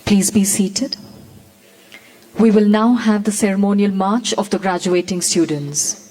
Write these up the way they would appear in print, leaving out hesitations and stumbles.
Please be seated. We will now have the ceremonial march of the graduating students.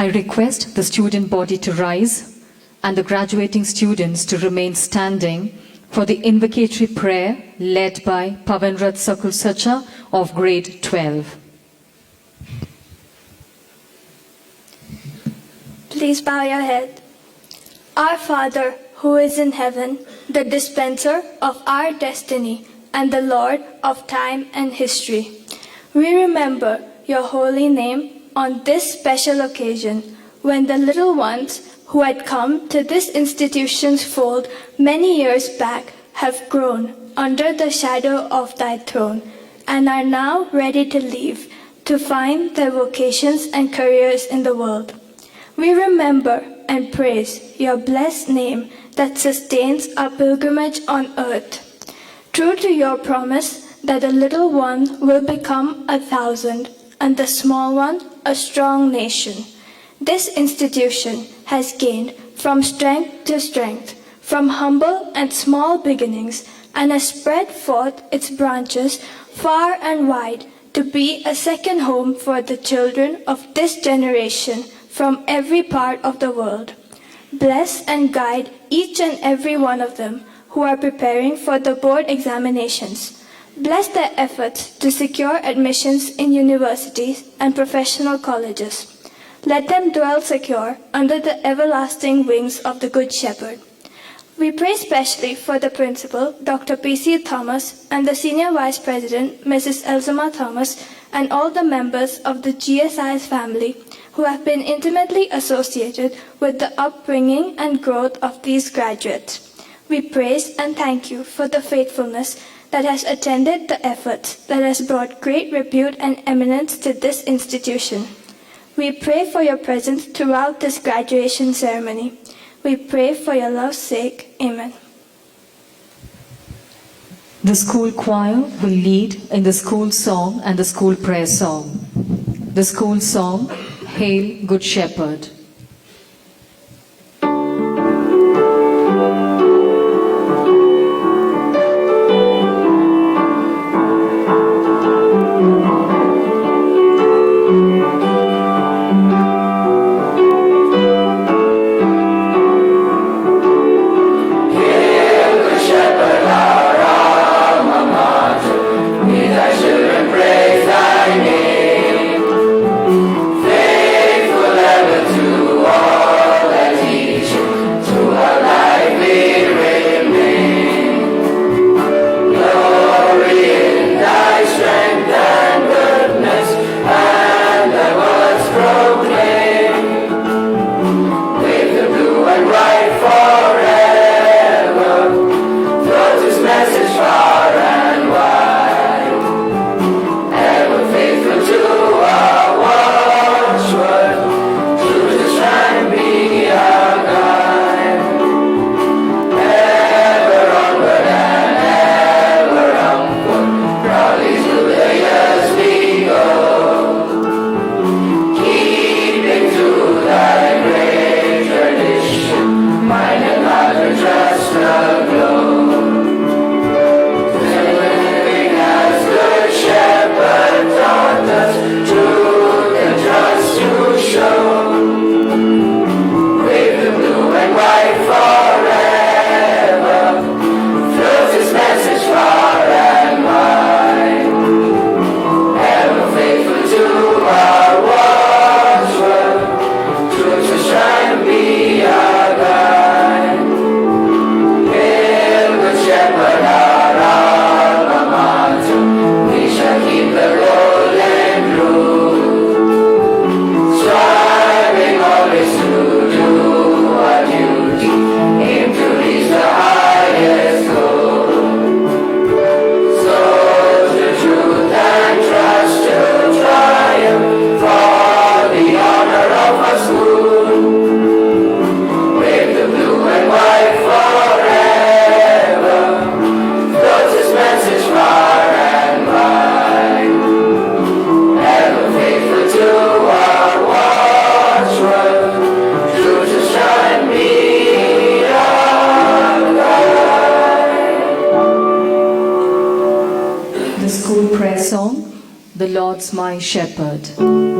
I request the student body to rise and the graduating students to remain standing for the invocatory prayer led by Pavanrat Sakul Sacha of grade 12. Please bow your head. Our Father, who is in heaven, the dispenser of our destiny and the Lord of time and history, we remember your holy name on this special occasion when the little ones who had come to this institution's fold many years back have grown under the shadow of thy throne and are now ready to leave to find their vocations and careers in the world. We remember and praise your blessed name that sustains our pilgrimage on earth. True to your promise that the little one will become 1,000 and the small one a strong nation, this institution has gained from strength to strength, from humble and small beginnings, and has spread forth its branches far and wide to be a second home for the children of this generation from every part of the world. Bless and guide each and every one of them who are preparing for the board examinations. Bless their efforts to secure admissions in universities and professional colleges. Let them dwell secure under the everlasting wings of the Good Shepherd. We pray specially for the Principal, Dr. P.C. Thomas, and the Senior Vice President, Mrs. Elzama Thomas, and all the members of the GSIS family who have been intimately associated with the upbringing and growth of these graduates. We praise and thank you for the faithfulness that has attended the efforts that has brought great repute and eminence to this institution. We pray for your presence throughout this graduation ceremony. We pray for your love's sake. Amen. The school choir will lead in the school song and the school prayer song. The school song, Hail, Good Shepherd. The Lord's my shepherd. In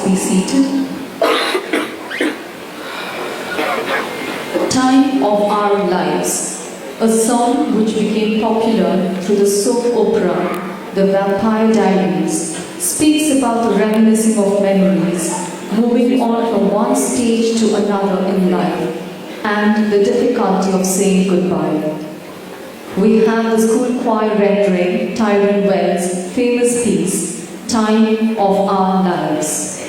be seated. Time of Our Lives, a song which became popular through the soap opera The Vampire Diaries, speaks about the reminiscing of memories, moving on from one stage to another in life, and the difficulty of saying goodbye. We have the school choir rendering Tyrone Wells' famous piece, Time of Our Lives.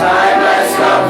Time has come.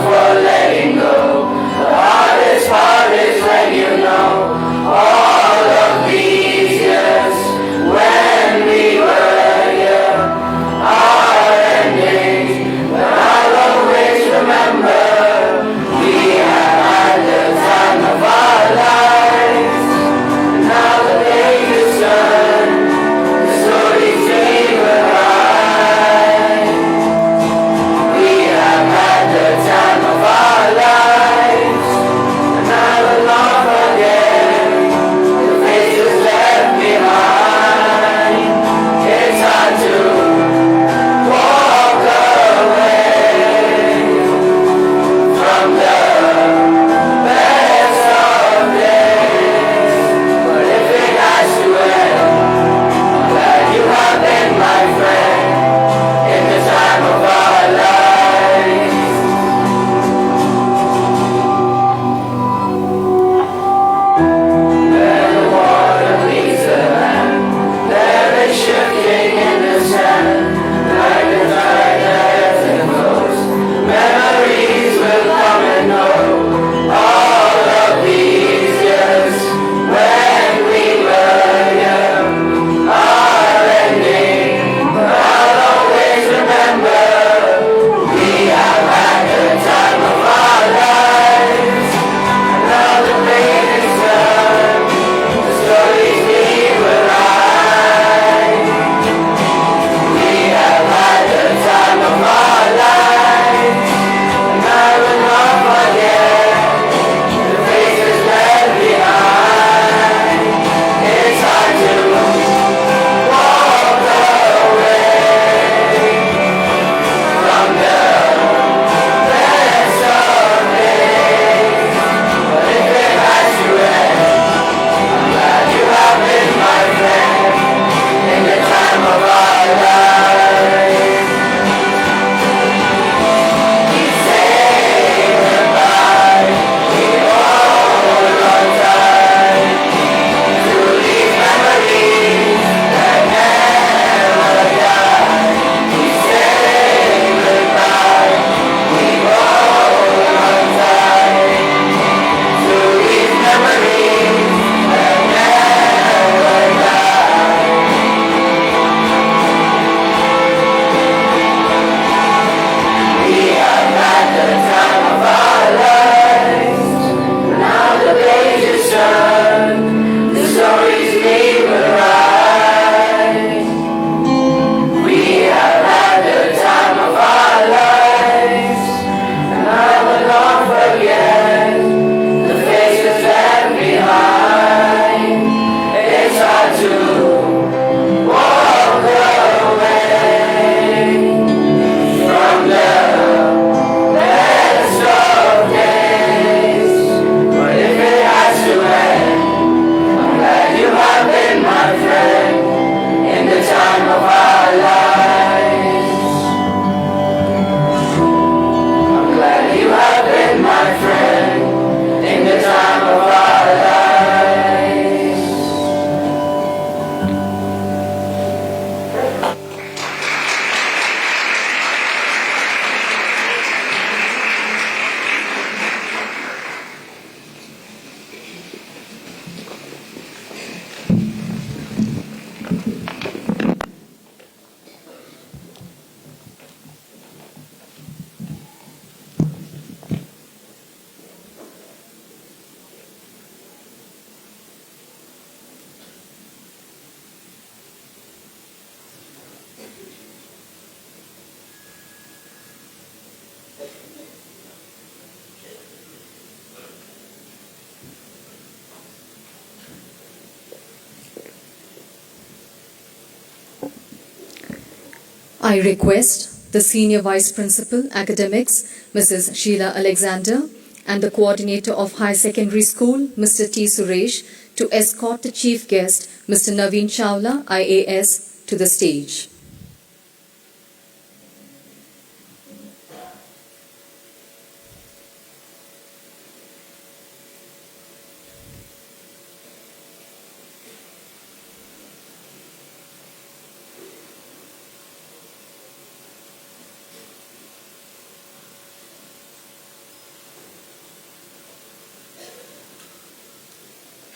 I request the Senior Vice Principal, Academics, Mrs. Sheila Alexander, and the Coordinator of High Secondary School, Mr. T. Suresh, to escort the Chief Guest, Mr. Naveen Chawla, IAS, to the stage.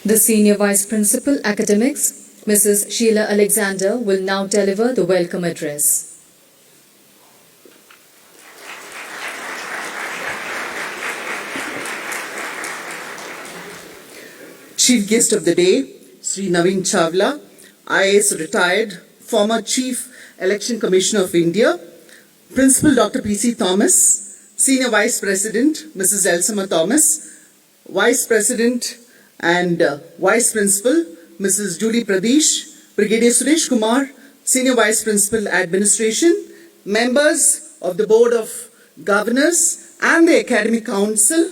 The Senior Vice Principal, Academics, Mrs. Sheila Alexander, will now deliver the welcome address. Chief Guest of the Day, Sri Naveen Chawla, IAS retired, former Chief Election Commissioner of India, Principal Dr. P.C. Thomas, Senior Vice President, Mrs. Elsama Thomas, Vice President and Vice Principal, Mrs. Julie Pradesh, Brigadier Suresh Kumar, Senior Vice Principal Administration, members of the Board of Governors and the Academic Council,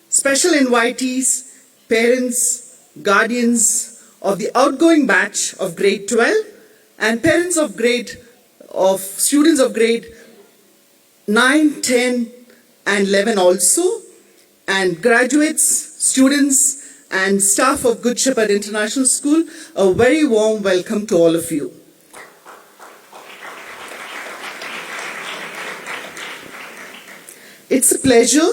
special invitees, parents, guardians of the outgoing batch of grade 12 and parents of students of grade 9, 10 and 11 also, and graduates, students and staff of Good Shepherd International School, a very warm welcome to all of you. It's a pleasure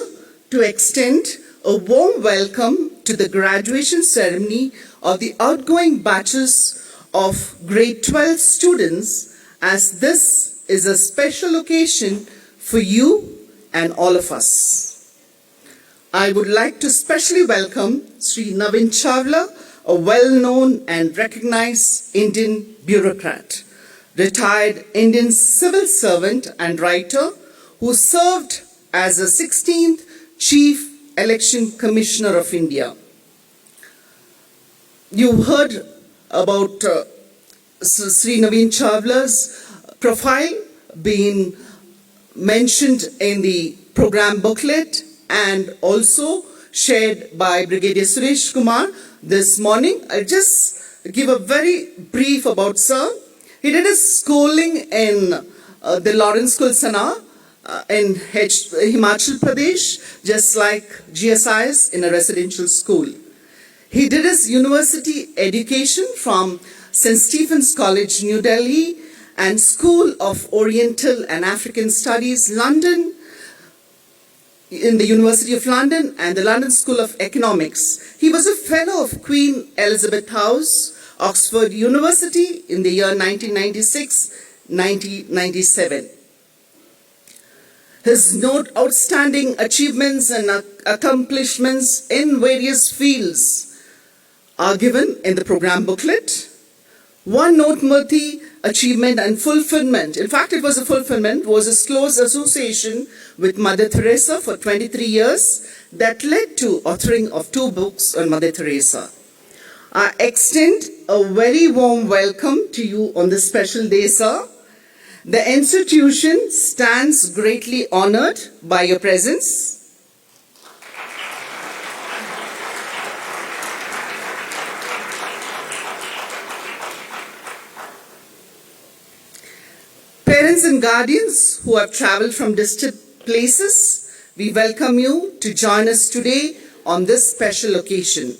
to extend a warm welcome to the graduation ceremony of the outgoing batches of grade 12 students, as this is a special occasion for you and all of us. I would like to specially welcome Sri Naveen Chawla, a well-known and recognized Indian bureaucrat, retired Indian civil servant and writer who served as the 16th Chief Election Commissioner of India. You heard about Sri Naveen Chawla's profile being mentioned in the program booklet and also shared by Brigadier Suresh Kumar this morning. I'll just give a very brief about sir. He did his schooling in the Lawrence School, Sana, in Himachal Pradesh, just like GSIS in a residential school. He did his university education from St. Stephen's College, New Delhi, and School of Oriental and African Studies, London, in the University of London and the London School of Economics. He was a fellow of Queen Elizabeth House, Oxford University in the year 1996-1997. His outstanding achievements and accomplishments in various fields are given in the program booklet. One noteworthy achievement and fulfillment, in fact it was a fulfillment, was his close association with Mother Teresa for 23 years that led to authoring of 2 books on Mother Teresa. I extend a very warm welcome to you on this special day, sir. The institution stands greatly honored by your presence. Parents and guardians who have traveled from distant places, we welcome you to join us today on this special occasion.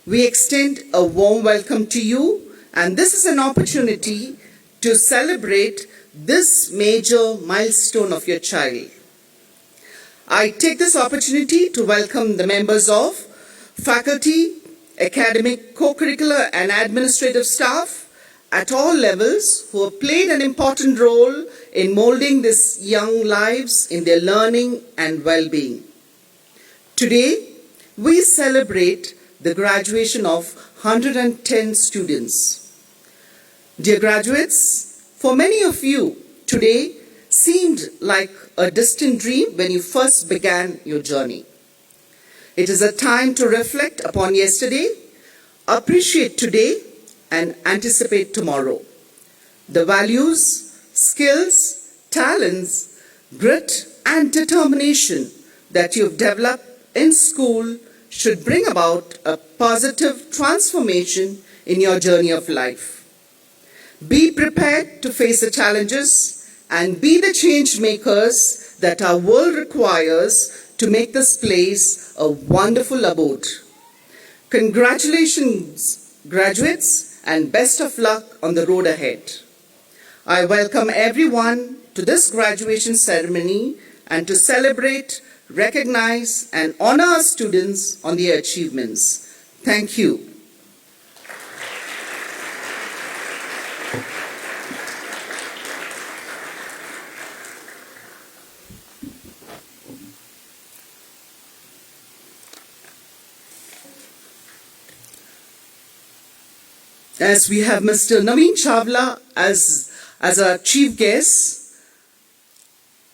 We extend a warm welcome to you, and this is an opportunity to celebrate this major milestone of your child. I take this opportunity to welcome the members of faculty, academic, co-curricular and administrative staff at all levels who have played an important role in molding these young lives in their learning and well-being. Today, we celebrate the graduation of 110 students. Dear graduates, for many of you, today seemed like a distant dream when you first began your journey. It is a time to reflect upon yesterday, appreciate today, and anticipate tomorrow. The values, skills, talents, grit, and determination that you've developed in school should bring about a positive transformation in your journey of life. Be prepared to face the challenges and be the change makers that our world requires to make this place a wonderful abode. Congratulations, graduates, and best of luck on the road ahead. I welcome everyone to this graduation ceremony and to celebrate, recognize, and honor our students on their achievements. Thank you. As we have Mr. Naveen Chawla as our chief guest,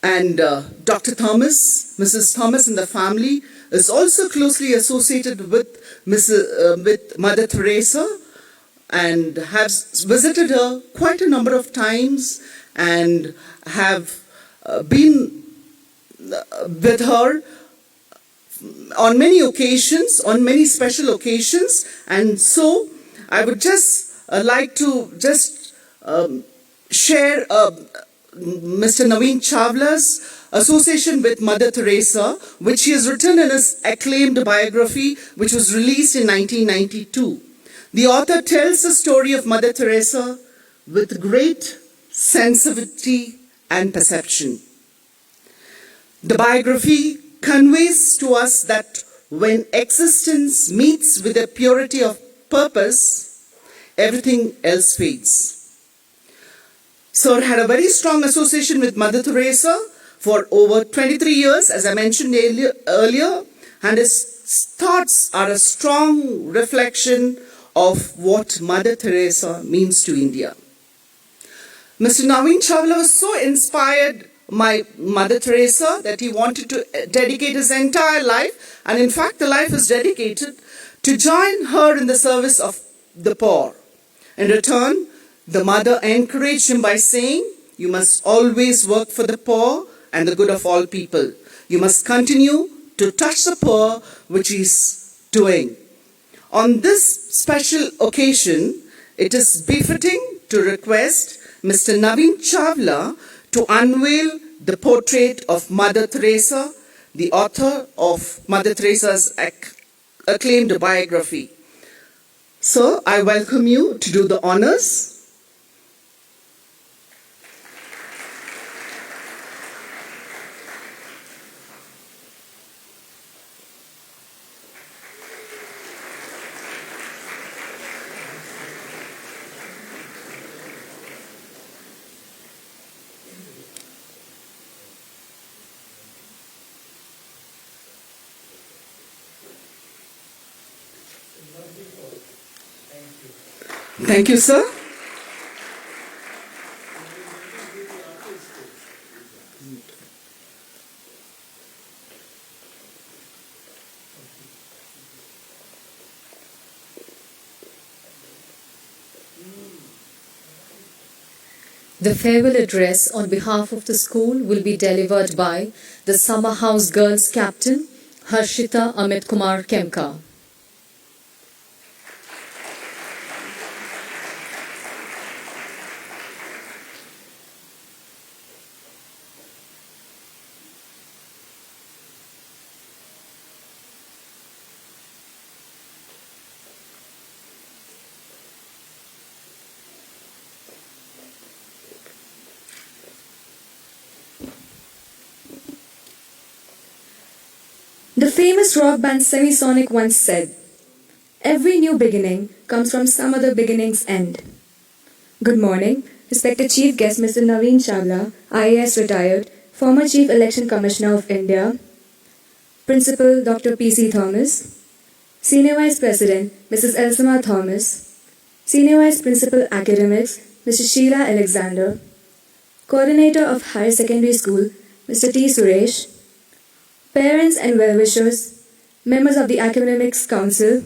and Dr. Thomas, Mrs. Thomas and the family is also closely associated with Mother Teresa and has visited her quite a number of times and have been with her on many occasions, on many special occasions, and so I would just like to share Mr. Naveen Chawla's association with Mother Teresa, which he has written in his acclaimed biography, which was released in 1992. The author tells the story of Mother Teresa with great sensitivity and perception. The biography conveys to us that when existence meets with a purity of purpose, everything else fades. Sir had a very strong association with Mother Teresa for over 23 years, as I mentioned earlier, and his thoughts are a strong reflection of what Mother Teresa means to India. Mr. Naveen Chawla was so inspired by Mother Teresa that he wanted to dedicate his entire life, and in fact the life is dedicated to join her in the service of the poor. In return, the mother encouraged him by saying, "You must always work for the poor and the good of all people. You must continue to touch the poor," which he's doing. On this special occasion, it is befitting to request Mr. Naveen Chawla to unveil the portrait of Mother Teresa, the author of Mother Teresa's acclaimed biography. Sir, I welcome you to do the honors. Thank you, sir. The farewell address on behalf of the school will be delivered by the Summer House Girls Captain, Harshita Amit Kumar Kemka. The famous rock band Semisonic once said, "Every new beginning comes from some other beginning's end." Good morning, respected Chief Guest Mr. Naveen Chawla, IAS retired, former Chief Election Commissioner of India, Principal Dr. P.C. Thomas, Senior Vice President Mrs. Elsama Thomas, Senior Vice Principal Academics Mr. Sheila Alexander, Coordinator of Higher Secondary School Mr. T. Suresh, parents and well-wishers, members of the Academics Council,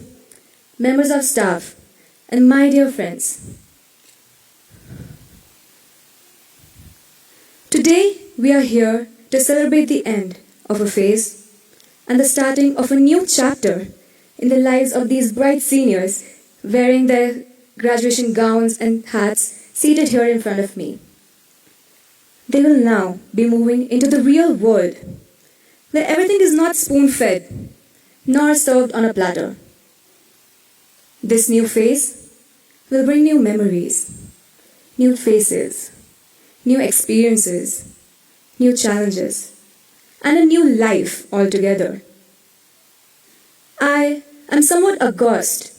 members of staff, and my dear friends. Today, we are here to celebrate the end of a phase and the starting of a new chapter in the lives of these bright seniors wearing their graduation gowns and hats seated here in front of me. They will now be moving into the real world where everything is not spoon-fed nor served on a platter. This new phase will bring new memories, new faces, new experiences, new challenges, and a new life altogether. I am somewhat aghast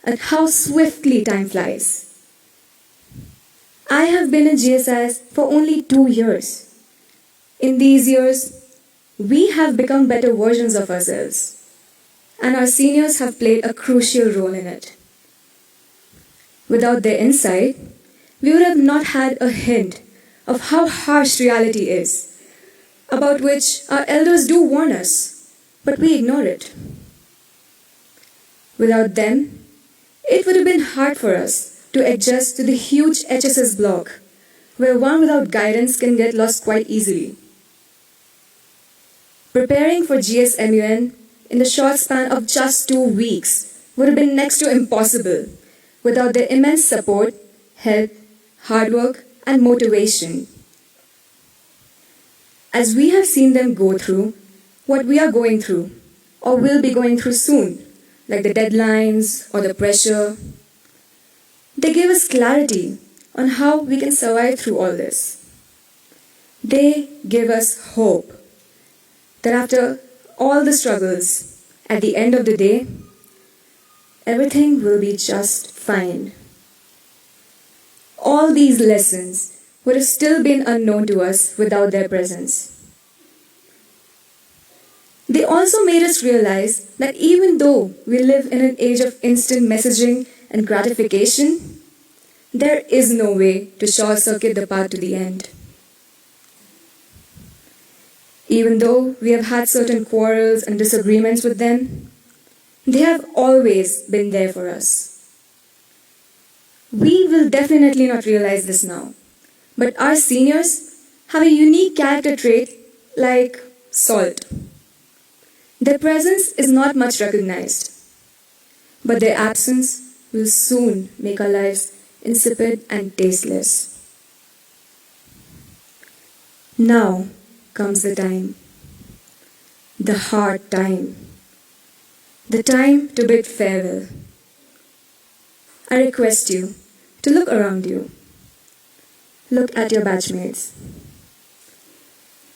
at how swiftly time flies. I have been in GSIS for only 2 years. In these years, we have become better versions of ourselves, and our seniors have played a crucial role in it. Without their insight, we would have not had a hint of how harsh reality is, about which our elders do warn us, but we ignore it. Without them, it would have been hard for us to adjust to the huge HSS block, where one without guidance can get lost quite easily. Preparing for GSMUN in the short span of just 2 weeks would have been next to impossible without their immense support, help, hard work, and motivation. As we have seen them go through what we are going through, or will be going through soon, like the deadlines or the pressure, they give us clarity on how we can survive through all this. They give us hope that after all the struggles, at the end of the day, everything will be just fine. All these lessons would have still been unknown to us without their presence. They also made us realize that even though we live in an age of instant messaging and gratification, there is no way to short-circuit the path to the end. Even though we have had certain quarrels and disagreements with them, they have always been there for us. We will definitely not realize this now, but our seniors have a unique character trait like salt. Their presence is not much recognized, but their absence will soon make our lives insipid and tasteless. Now comes the time, the hard time, the time to bid farewell. I request you to look around you. Look at your batchmates.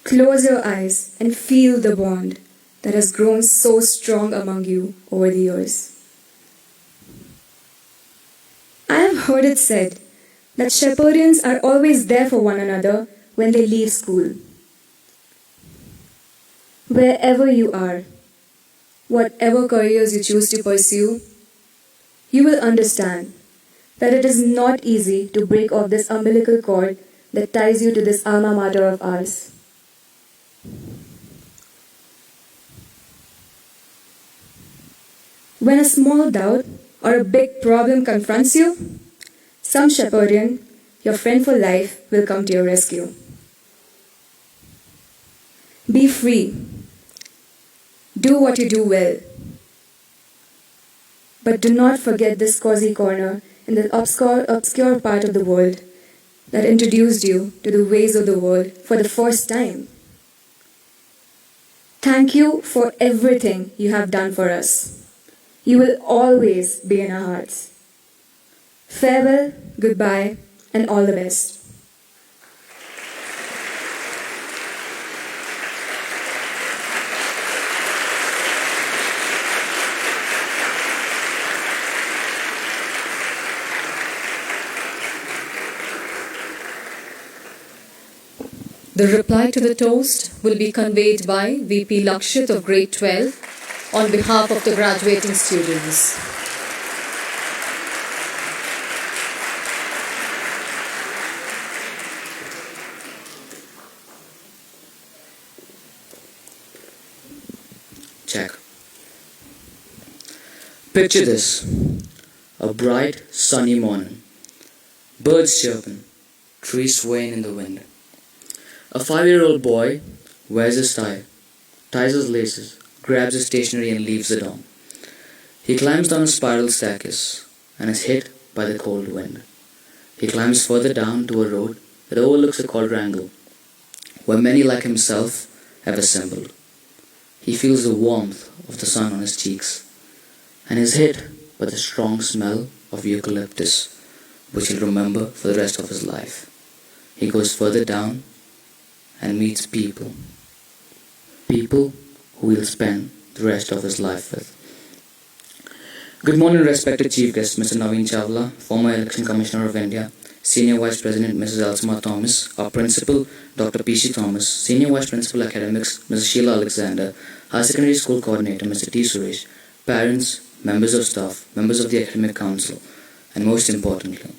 Close your eyes and feel the bond that has grown so strong among you over the years. I have heard it said that Shepherdians are always there for one another when they leave school. Wherever you are, whatever careers you choose to pursue, you will understand that it is not easy to break off this umbilical cord that ties you to this alma mater of ours. When a small doubt or a big problem confronts you, some Shepherdian, your friend for life, will come to your rescue. Be free. Do what you do well. But do not forget this cozy corner in the obscure part of the world that introduced you to the ways of the world for the first time. Thank you for everything you have done for us. You will always be in our hearts. Farewell, goodbye, and all the best. The reply to the toast will be conveyed by VP Lakshit of Grade 12 on behalf of the graduating students. Check. Picture this. A bright, sunny morning. Birds chirping, trees swaying in the wind. A 5-year-old boy wears his tie, ties his laces, grabs his stationery and leaves the dorm. He climbs down a spiral staircase and is hit by the cold wind. He climbs further down to a road that overlooks a quadrangle, where many like himself have assembled. He feels the warmth of the sun on his cheeks and is hit by the strong smell of eucalyptus, which he'll remember for the rest of his life. He goes further down and meets people who he'll spend the rest of his life with. Good morning, respected Chief Guest, Mr. Naveen Chawla, former Election Commissioner of India, Senior Vice President, Mrs. Elsma Thomas, our Principal, Dr. P.C. Thomas, Senior Vice Principal Academics, Mrs. Sheila Alexander, High Secondary School Coordinator, Mr. T. Suresh, parents, members of staff, members of the Academic Council, and most importantly,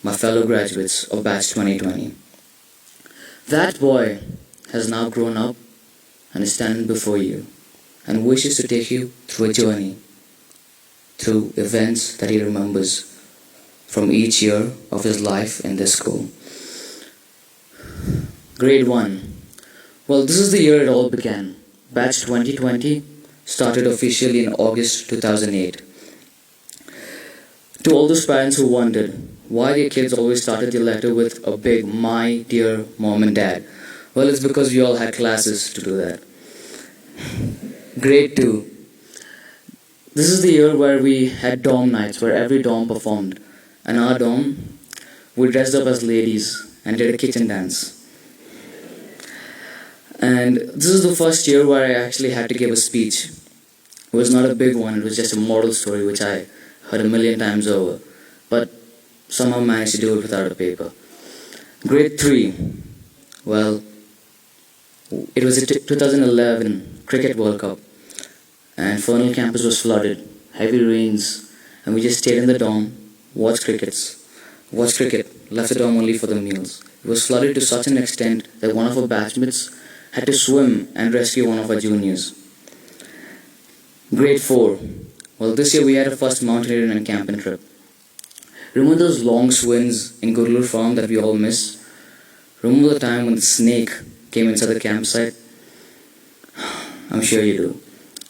my fellow graduates of Batch 2020. That boy has now grown up and is standing before you and wishes to take you through a journey, through events that he remembers from each year of his life in this school. Grade 1. Well, this is the year it all began. Batch 2020 started officially in August 2008. To all those parents who wondered why their kids always started their letter with a big "My dear mom and dad," well, it's because we all had classes to do that. Grade 2. This is the year where we had dorm nights, where every dorm performed. And our dorm, we dressed up as ladies and did a kitchen dance. And this is the first year where I actually had to give a speech. It was not a big one, it was just a moral story which I heard a million times over, but somehow managed to do it without a paper. Grade 3. Well, it was the 2011 Cricket World Cup, and Fernal campus was flooded, heavy rains, and we just stayed in the dorm, watched cricket, left the dorm only for the meals. It was flooded to such an extent that one of our batchmates had to swim and rescue one of our juniors. Grade 4. Well, this year we had a first mountaineering and camping trip. Remember those long swims in Gurlur Farm that we all miss? Remember the time when the snake came inside the campsite? I'm sure you do.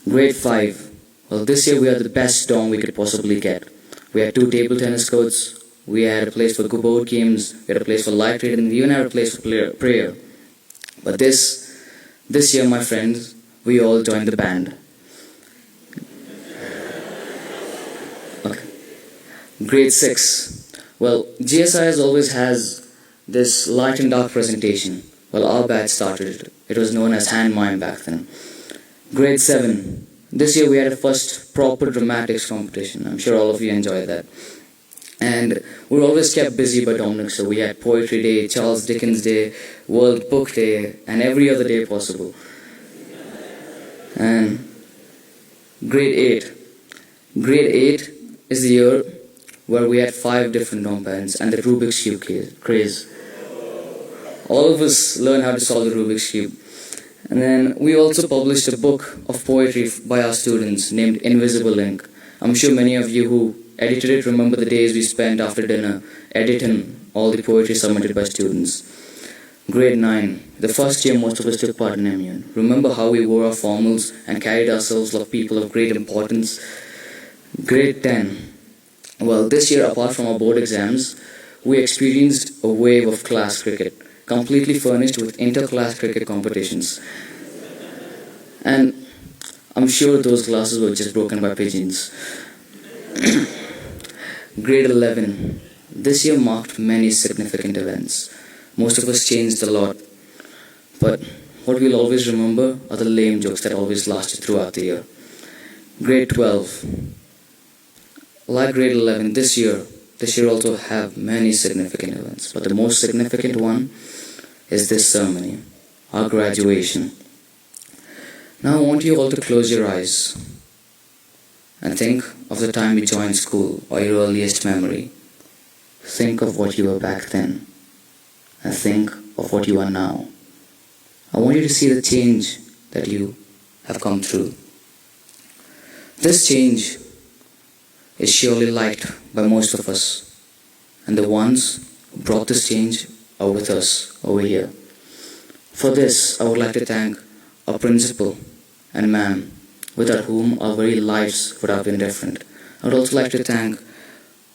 Grade 5. Well, this year we had the best dorm we could possibly get. We had 2 table tennis courts, we had a place for board games, we had a place for light reading, we even had a place for prayer. But this year, my friends, we all joined the band. Okay. Grade 6. Well, GSIS always has this light and dark presentation. Well, our batch started it. It was known as hand mime back then. Grade 7. This year we had a first proper dramatics competition. I'm sure all of you enjoyed that. And we were always kept busy by Dominic, so we had Poetry Day, Charles Dickens Day, World Book Day, and every other day possible. And Grade 8. Grade 8 is the year where we had 5 different dorm parents and the Rubik's Cube craze. All of us learned how to solve the Rubik's Cube. And then we also published a book of poetry by our students named Invisible Ink. I'm sure many of you who edited it remember the days we spent after dinner editing all the poetry submitted by students. Grade 9. The first year most of us took part in MUN. Remember how we wore our formals and carried ourselves like people of great importance? Grade 10. Well, this year, apart from our board exams, we experienced a wave of class cricket, completely furnished with inter-class cricket competitions. And I'm sure those glasses were just broken by pigeons. Grade 11. This year marked many significant events. Most of us changed a lot. But what we'll always remember are the lame jokes that always lasted throughout the year. Grade 12. Like grade 11, this year also have many significant events. But the most significant one is this ceremony, our graduation. Now I want you all to close your eyes and think of the time you joined school or your earliest memory. Think of what you were back then and think of what you are now. I want you to see the change that you have come through. This change is surely liked by most of us, and the ones who brought this change are with us over here. For this, I would like to thank our principal and ma'am, without whom our very lives would have been different. I would also like to thank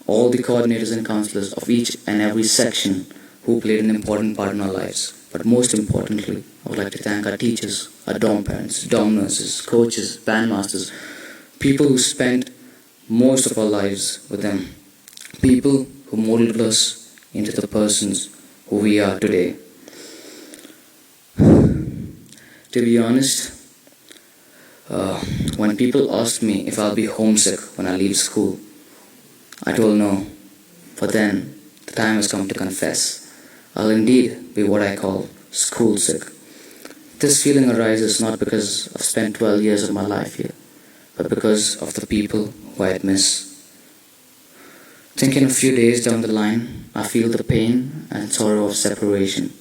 all the coordinators and counselors of each and every section who played an important part in our lives. But most importantly, I would like to thank our teachers, our dorm parents, dorm nurses, coaches, bandmasters, people who spent most of our lives with them, people who molded us into the persons who we are today. To be honest, when people asked me if I'll be homesick when I leave school, I told no. But then, the time has come to confess. I'll indeed be what I call school sick. This feeling arises not because I've spent 12 years of my life here, but because of the people who I'd miss. Thinking a few days down the line, I feel the pain and sorrow of separation.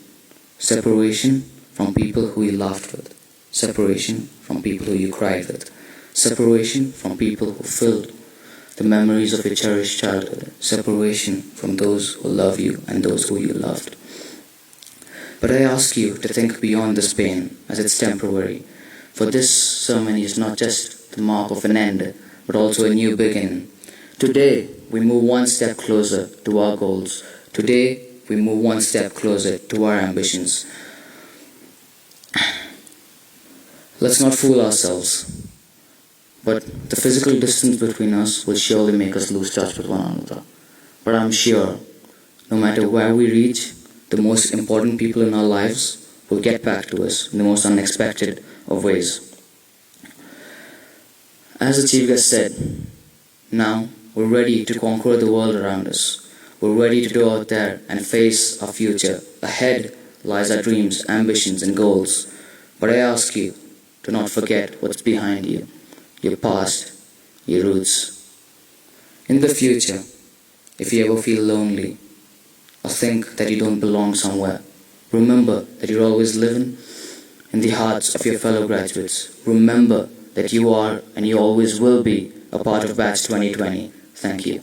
Separation from people who you laughed with. Separation from people who you cried with. Separation from people who filled the memories of your cherished childhood. Separation from those who love you and those who you loved. But I ask you to think beyond this pain, as it's temporary. For this ceremony is not just the mark of an end, but also a new beginning. Today, we move one step closer to our goals. Today, we move one step closer to our ambitions. Let's not fool ourselves. But the physical distance between us will surely make us lose touch with one another. But I'm sure, no matter where we reach, the most important people in our lives will get back to us in the most unexpected of ways. As the Chief Guest said, now we're ready to conquer the world around us. We're ready to go out there and face our future. Ahead lies our dreams, ambitions, and goals. But I ask you to not forget what's behind you. Your past, your roots. In the future, if you ever feel lonely or think that you don't belong somewhere, remember that you're always living in the hearts of your fellow graduates. Remember that you are and you always will be a part of Batch 2020. Thank you.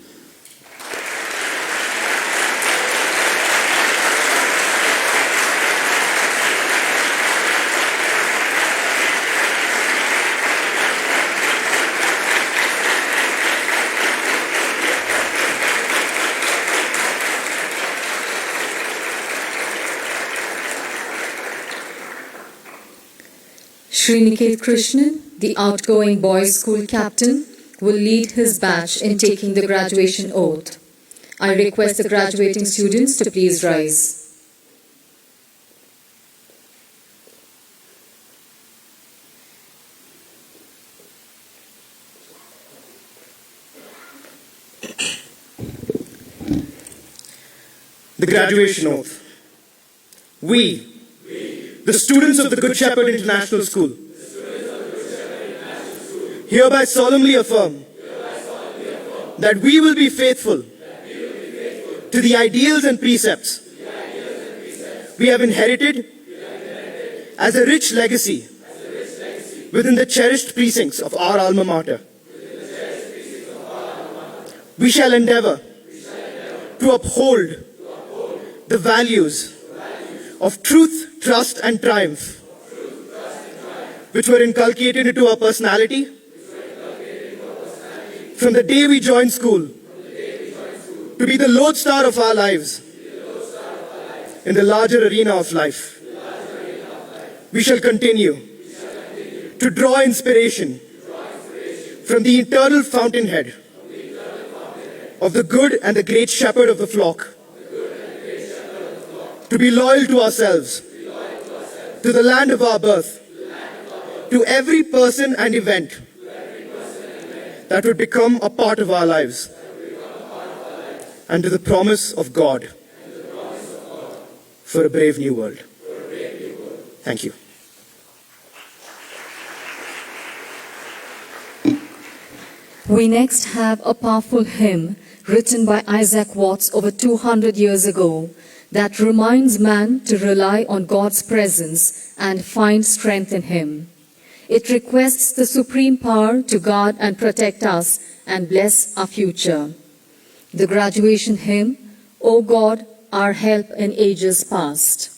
Sriniket Krishnan, the outgoing boys' school captain, will lead his batch in taking the graduation oath. I request the graduating students to please rise. The graduation oath. We, the students of the Good Shepherd International School, hereby solemnly affirm that we will be faithful to the ideals and precepts we have inherited as a rich legacy within the cherished precincts of our alma mater. We shall endeavor to uphold the values of truth, trust, and triumph, which were inculcated into our personality from the day we joined school, to be the lodestar of our lives in the larger arena of life. We shall continue to draw inspiration from the eternal fountainhead of the good and the great shepherd of the flock, to be loyal to ourselves, to the land of our birth, to every person and event that would become a part of our lives, and to the promise of God for a brave new world. Thank you. We next have a powerful hymn written by Isaac Watts over 200 years ago that reminds man to rely on God's presence and find strength in Him. It requests the supreme power to guard and protect us and bless our future. The graduation hymn, O God, our help in ages past.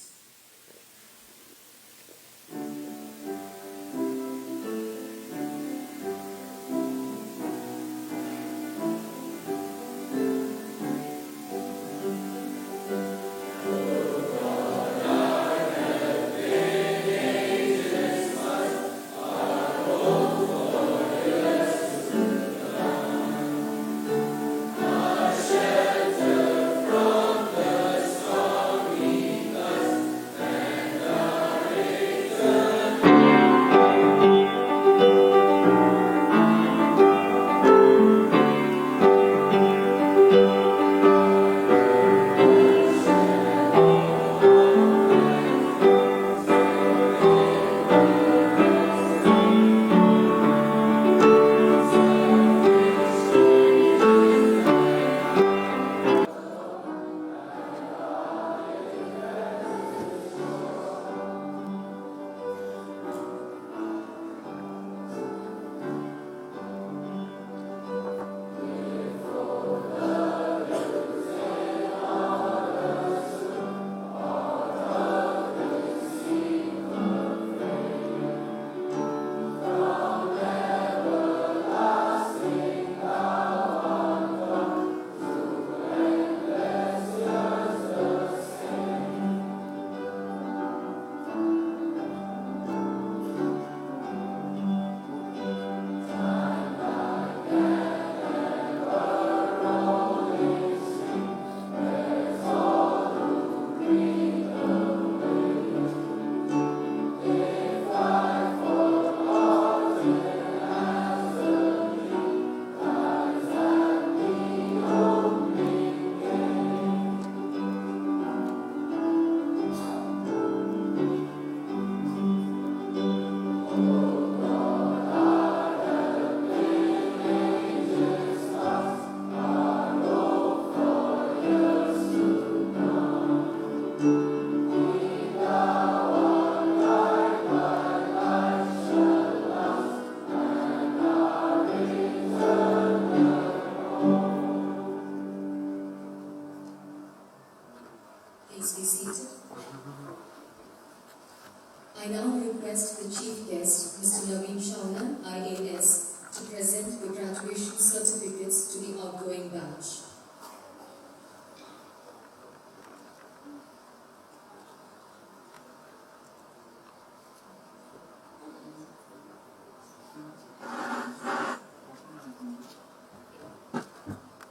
IAS to present the graduation certificates to the outgoing batch.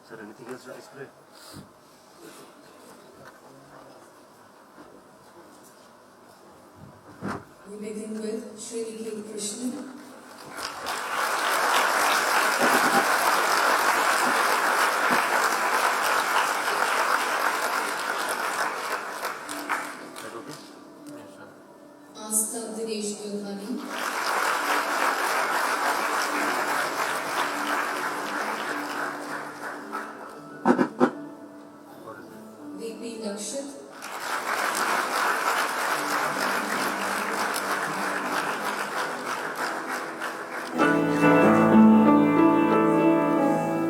Sir, anything else to display? We begin with Srinidhi Krishnan. That okay? Yes, sir. Asta Dinesh Gulhani. What is it? VP Lakshit.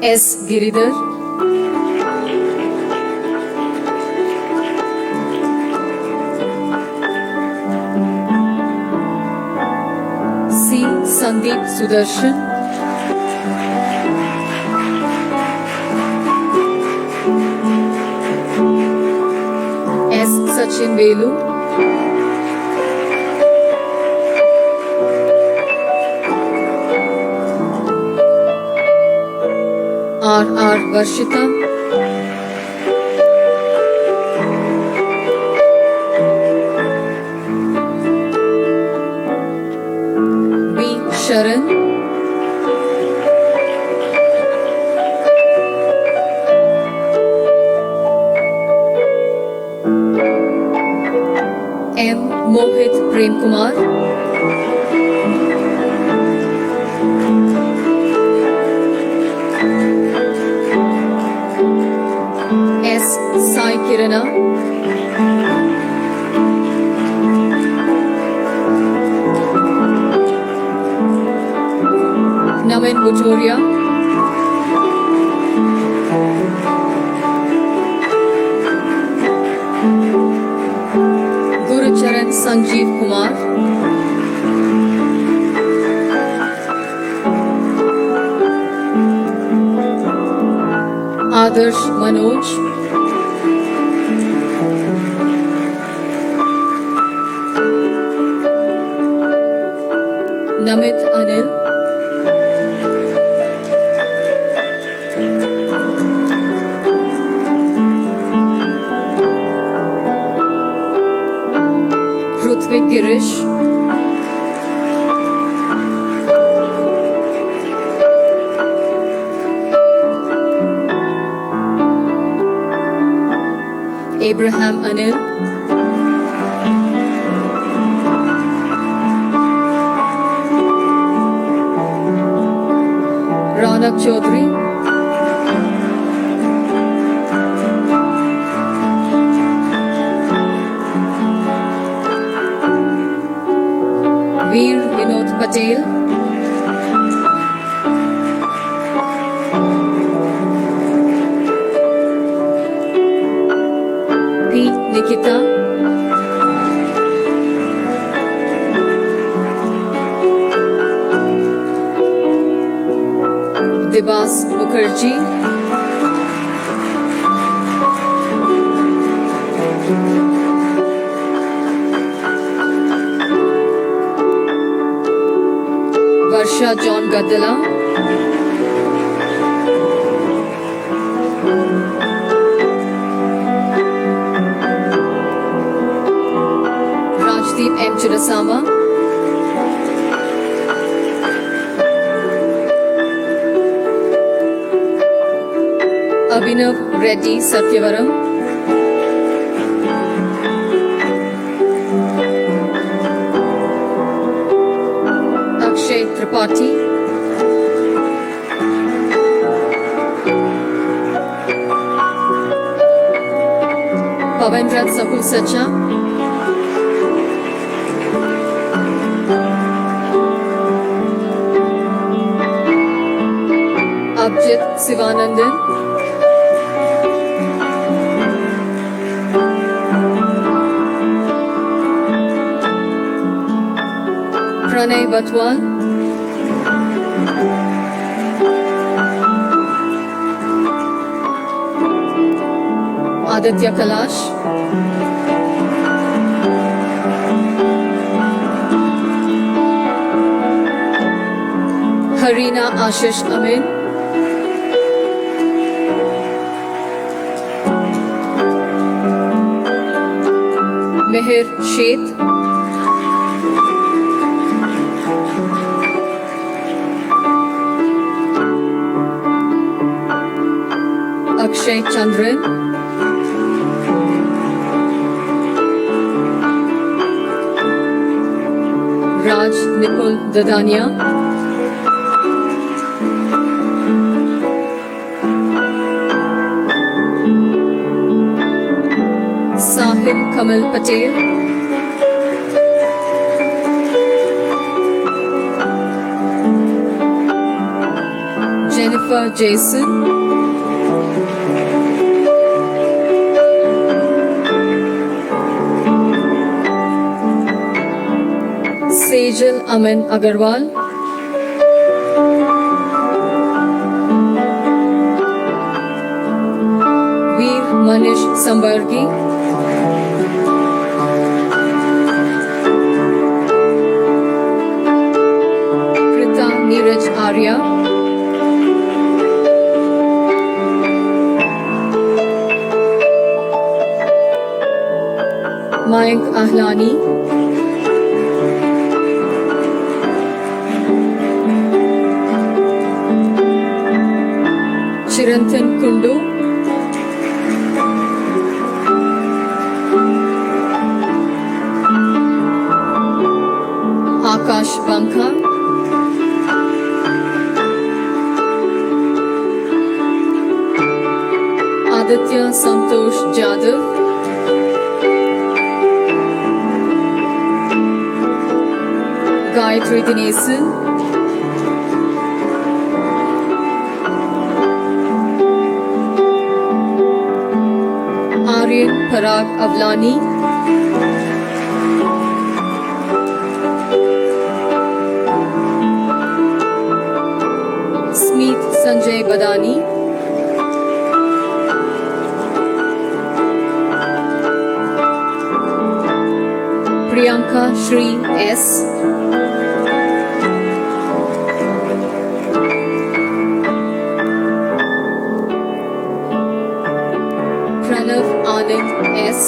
S. Giridhar. C. Sandeep Sudarshan. S. Sachin Velu. R. Varshita. B. Sharan. M. Mohit Prem Kumar. S. Sai Kirana. Naman Butoria. Gurucharan Sanjeev Kumar. Adarsh Manoj. Namit Anil. Rutvik Girish. Abraham Anil. Raunak Chaudhary. Veer Vinod Patel. P. Nikita. Dibas Mukherjee. Varsha John Gadala. Rajdeep M. Chudasama. Abhinav Reddy Satyavaram. Akshay Tripathi. Pavendra Sakul Sacha. Abjit Sivanandan. Pranay Batwal. Aditya Kalash, Harina Ashish Amin, Meher Sheth, Akshay Chandran, Raj Nipul Dadania, Sahil Kamal Patel, Jennifer Jason, Sejal Aman Agarwal, Veer Manish Sambargi, Krita Neeraj Arya, Mayank Ahlani, Chirantan Kundu, Akash Banka, Aditya Santosh Jadhav, Gayatri Dinesan, Aryan Parag Avlani, Smeet Sanjay Badani, Priyanka Shri S, Pranav Anand S,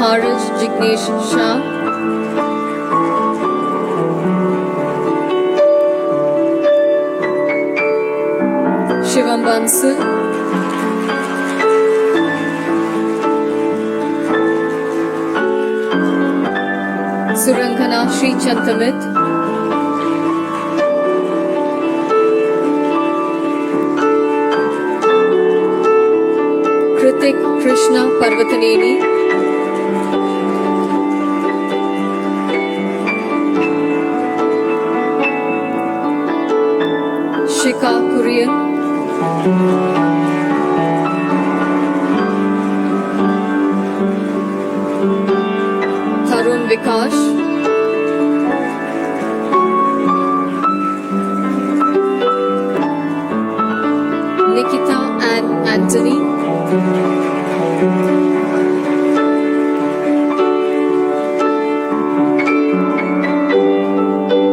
Haraj Jignesh Shah, Shivam Bansal, Surankana Sri Chantamit, Kritik Krishna Parvataneni, Shika Kurian, Tarun Vikash, Nikita and Anthony,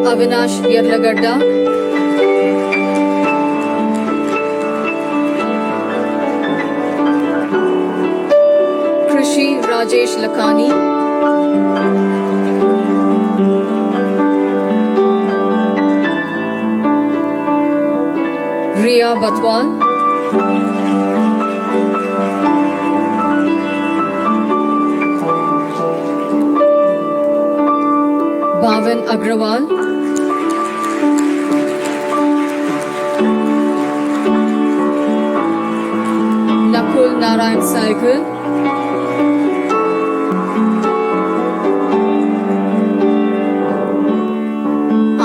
Avinash Yarlagadda, Krishi Rajesh Lakani, Riya Batwal, Bhavan Agrawal, Nakul Narayan Saigal,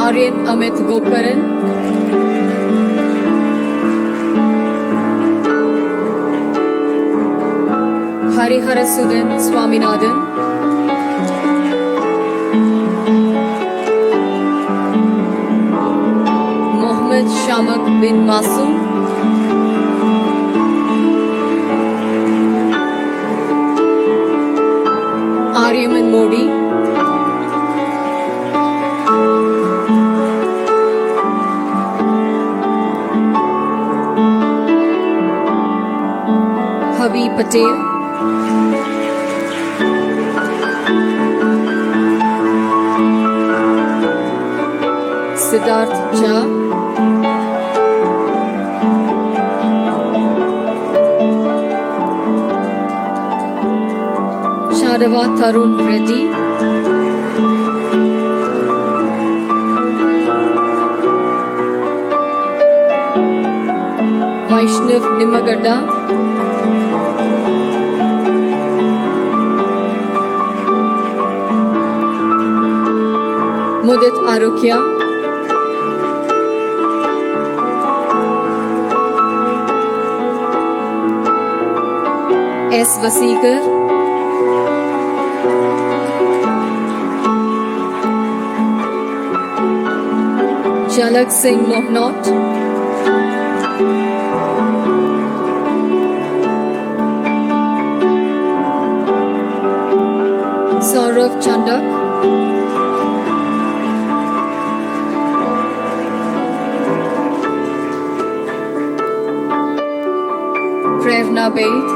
Aryan Amit Gokaran, Hariharasudan Swaminathan, Neeraj Shamak bin Masoom, Aryaman Modi, Havi Patel, Siddharth Jha, Shadava Tarun Reddy, Vaishnav Nimmagadda, Mudit Arukya, S. Vasikar, Jalak Singh Mohnot, Saurav Chandak, Prerna Baid,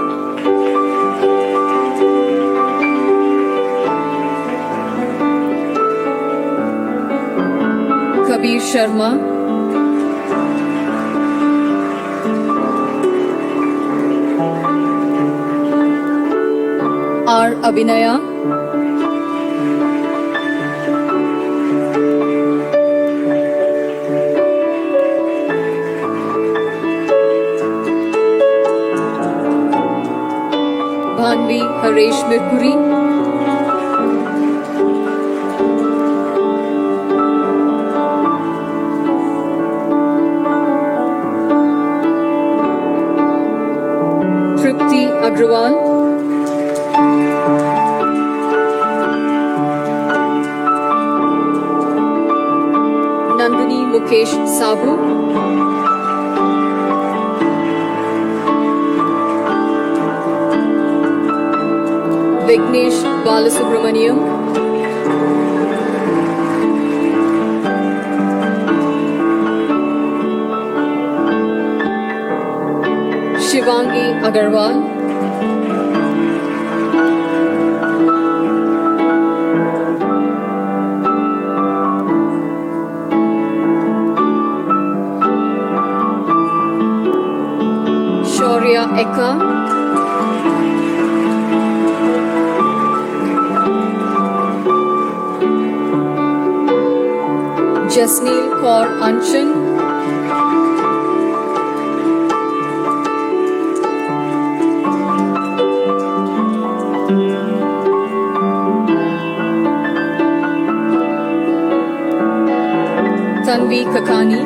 Kabir Sharma, R. Abhinaya, Bhanvi Haresh Mirpuri, Tripti Agrawal, Nandini Mukesh Sabu, Vignesh Balasubramaniam, Shivangi Agarwal, Shaurya Eka, Jasneel Kaur Anchan, Tanvi Kakani,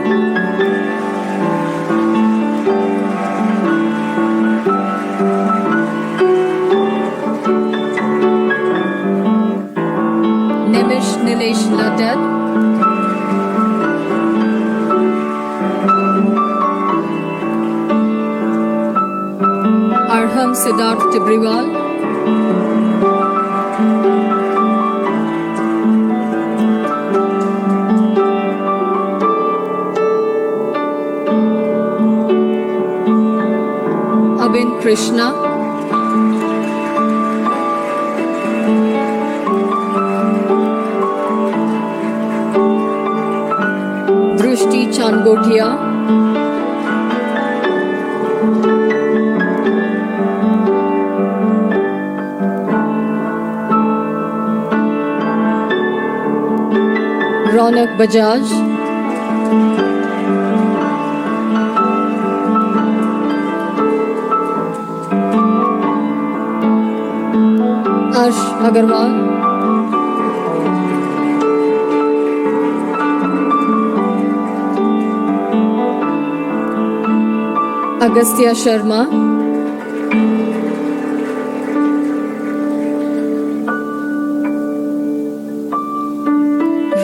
Nemish Nilesh Laddad, Arham Siddharth Tibriwal, Abin Krishna, Drushti Changotia, Ronak Bajaj, Arsh Agarwal, Agastya Sharma,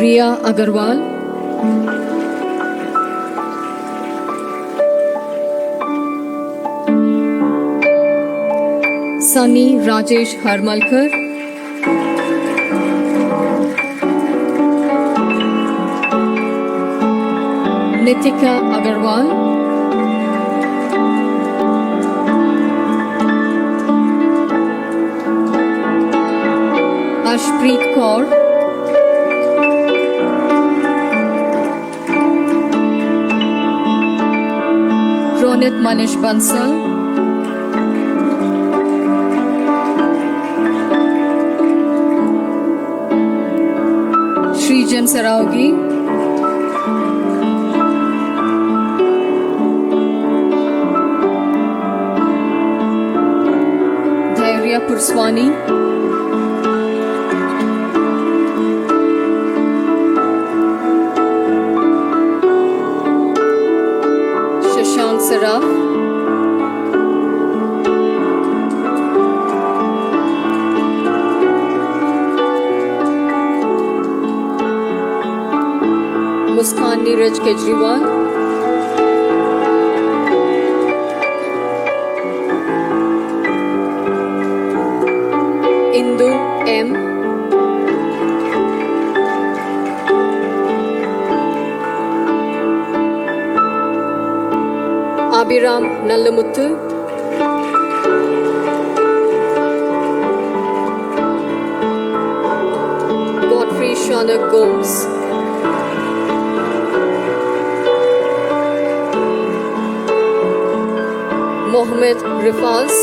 Riya Agarwal, Sunny Rajesh Harmalkar, Nitika Agarwal, Ashpreet Kaur, Ronit Manish Bansal, Srijan Saraugi, Dhairya Purswani, Shashank Saraf, Muskan Neeraj Kejriwal, Indu M, Abiram Nallamuthu, Godfrey Shauna Gomes, Mohammed Rifaz,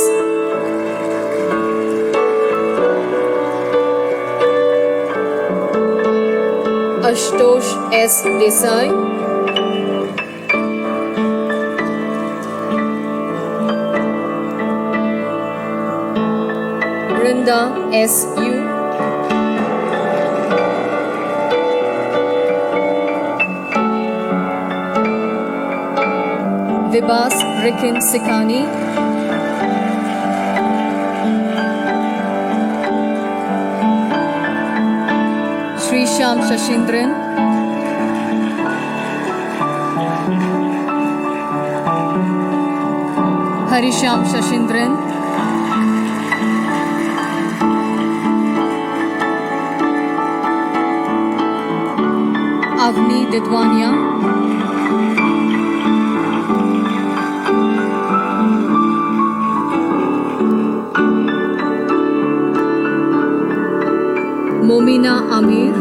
Ashutosh S. Desai, Brinda S. U, Vibas Rikin Sikani, Srisham Shashindran, Harisham Shashindran, Avni Didwania, Momina Amir,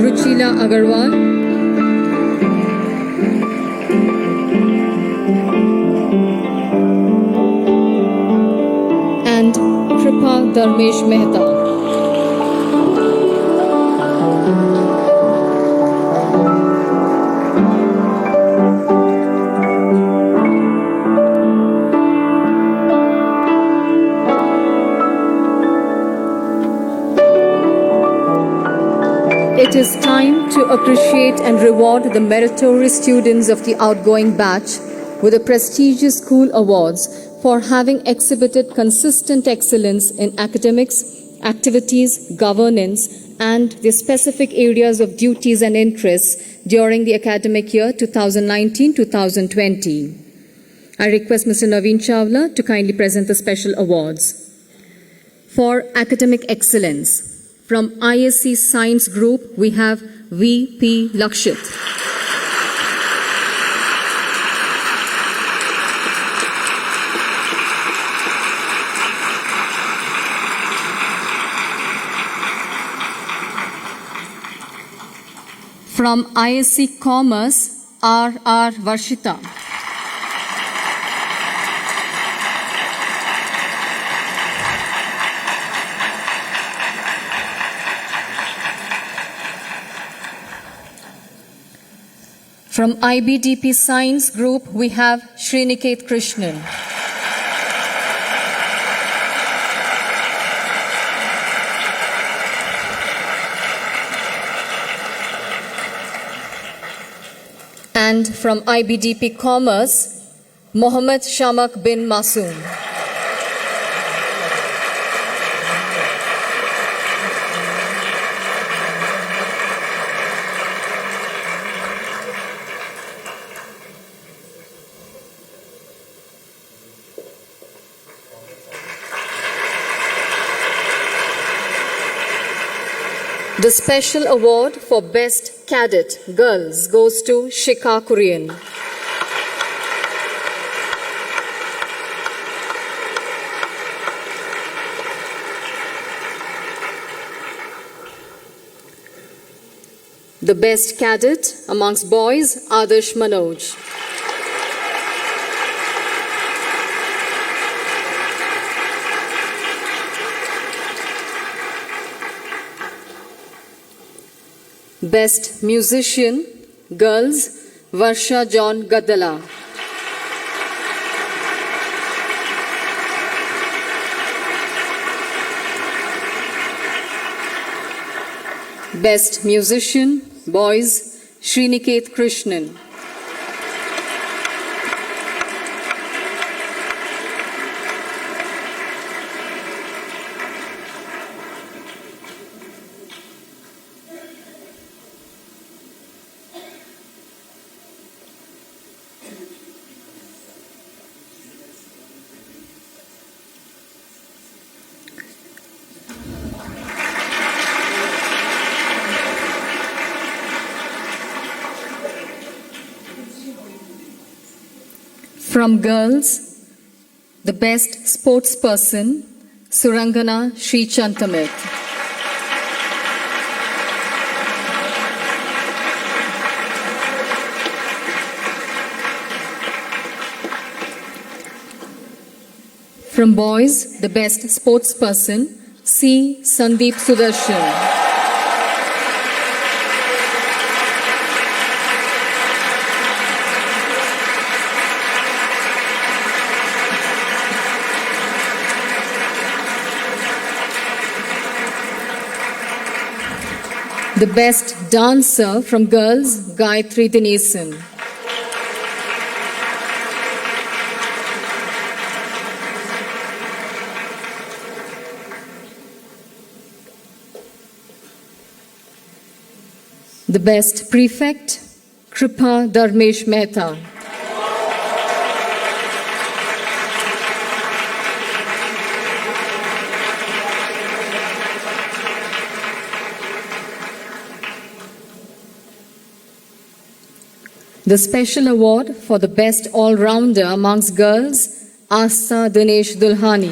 Ruchila Agarwal, and Kripa Dharmesh Mehta. It is time to appreciate and reward the meritorious students of the outgoing batch with the prestigious school awards for having exhibited consistent excellence in academics, activities, governance, and the specific areas of duties and interests during the academic year 2019-2020. I request Mr. Naveen Chawla to kindly present the special awards. For academic excellence, from ISC Science Group, we have V.P. Lakshit. From ISC Commerce, R.R. Varshita. From IBDP Science Group, we have Sriniket Krishnan. And from IBDP Commerce, Mohammed Shamak bin Masoom. The special award for Best Cadet Girls goes to Shika Korean. The Best Cadet amongst boys, Adarsh Manoj. Best Musician, Girls, Varsha John Gadala. Best Musician, Boys, Sriniket Krishnan. From girls, the best sportsperson, Surangana Sri Chantamit. From boys, the best sportsperson, C. Sandeep Sudarshan. The best dancer from girls, Gayatri Dinesan. The best prefect, Kripa Dharmesh Mehta. The special award for the best all-rounder amongst girls, Asta Dinesh Dulhani.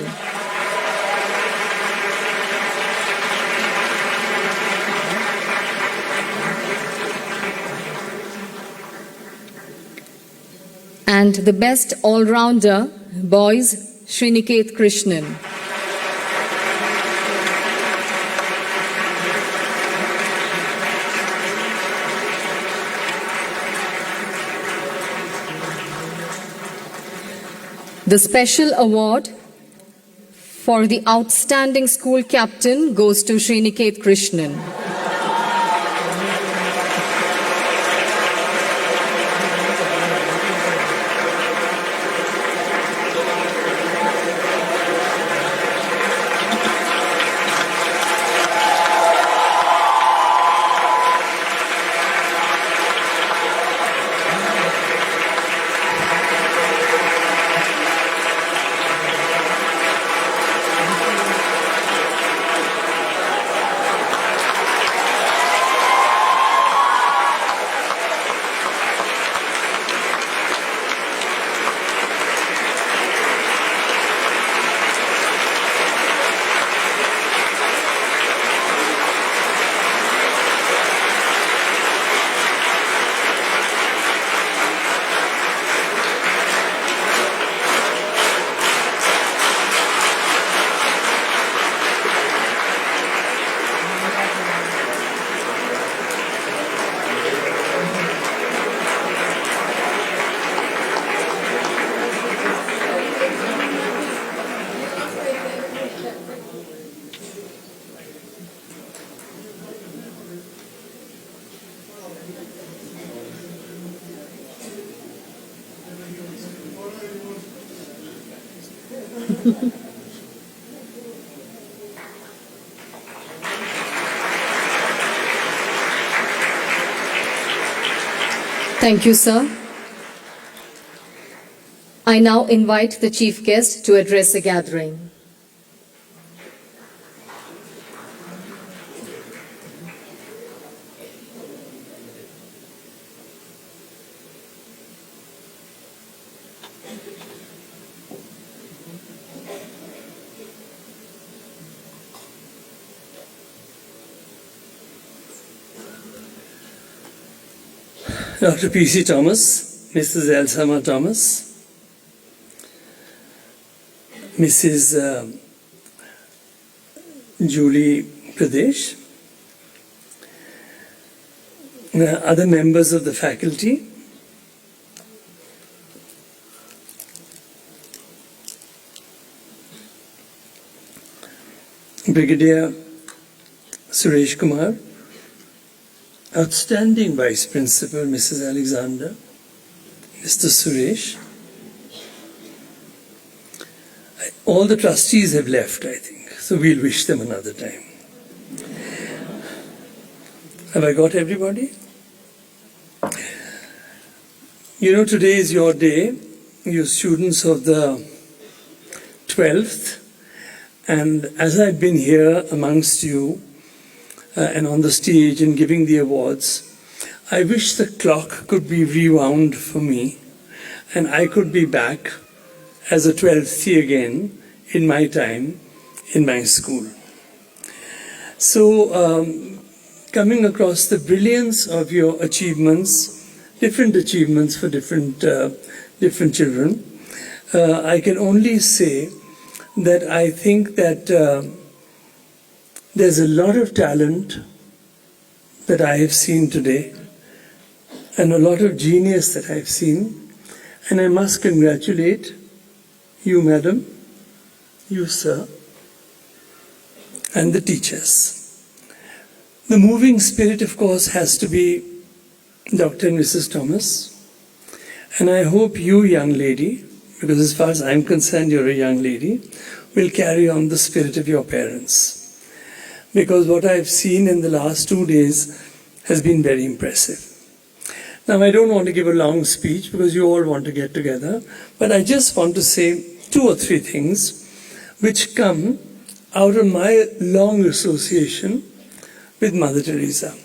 And the best all-rounder, boys, Sriniket Krishnan. The special award for the outstanding school captain goes to Sriniket Krishnan. Thank you, sir. I now invite the chief guest to address the gathering. Dr. P.C. Thomas, Mrs. Elsama Thomas, Mrs. Julie Pradesh, other members of the faculty, Brigadier Suresh Kumar, outstanding Vice Principal Mrs. Alexander, Mr. Suresh. All the trustees have left, I think, so we'll wish them another time. Have I got everybody? You know, today is your day, you students of the 12th, and as I've been here amongst you and on the stage and giving the awards, I wish the clock could be rewound for me and I could be back as a 12th again in my time in my school. So coming across the brilliance of your achievements, different achievements for different children, I can only say that I think that there's a lot of talent that I have seen today and a lot of genius that I've seen, and I must congratulate you, madam, you, sir, and the teachers. The moving spirit, of course, has to be Dr. and Mrs. Thomas, and I hope you, young lady, because as far as I'm concerned, you're a young lady, will carry on the spirit of your parents. Because what I've seen in the last 2 days has been very impressive. Now, I don't want to give a long speech because you all want to get together, but I just want to say 2 or 3 things which come out of my long association with Mother Teresa.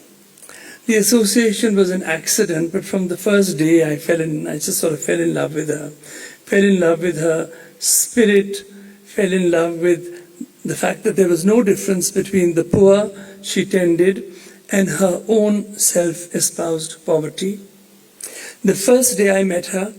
The association was an accident, but from the first day I just sort of fell in love with her. Fell in love with her spirit, fell in love with the fact that there was no difference between the poor she tended and her own self-espoused poverty. The first day I met her,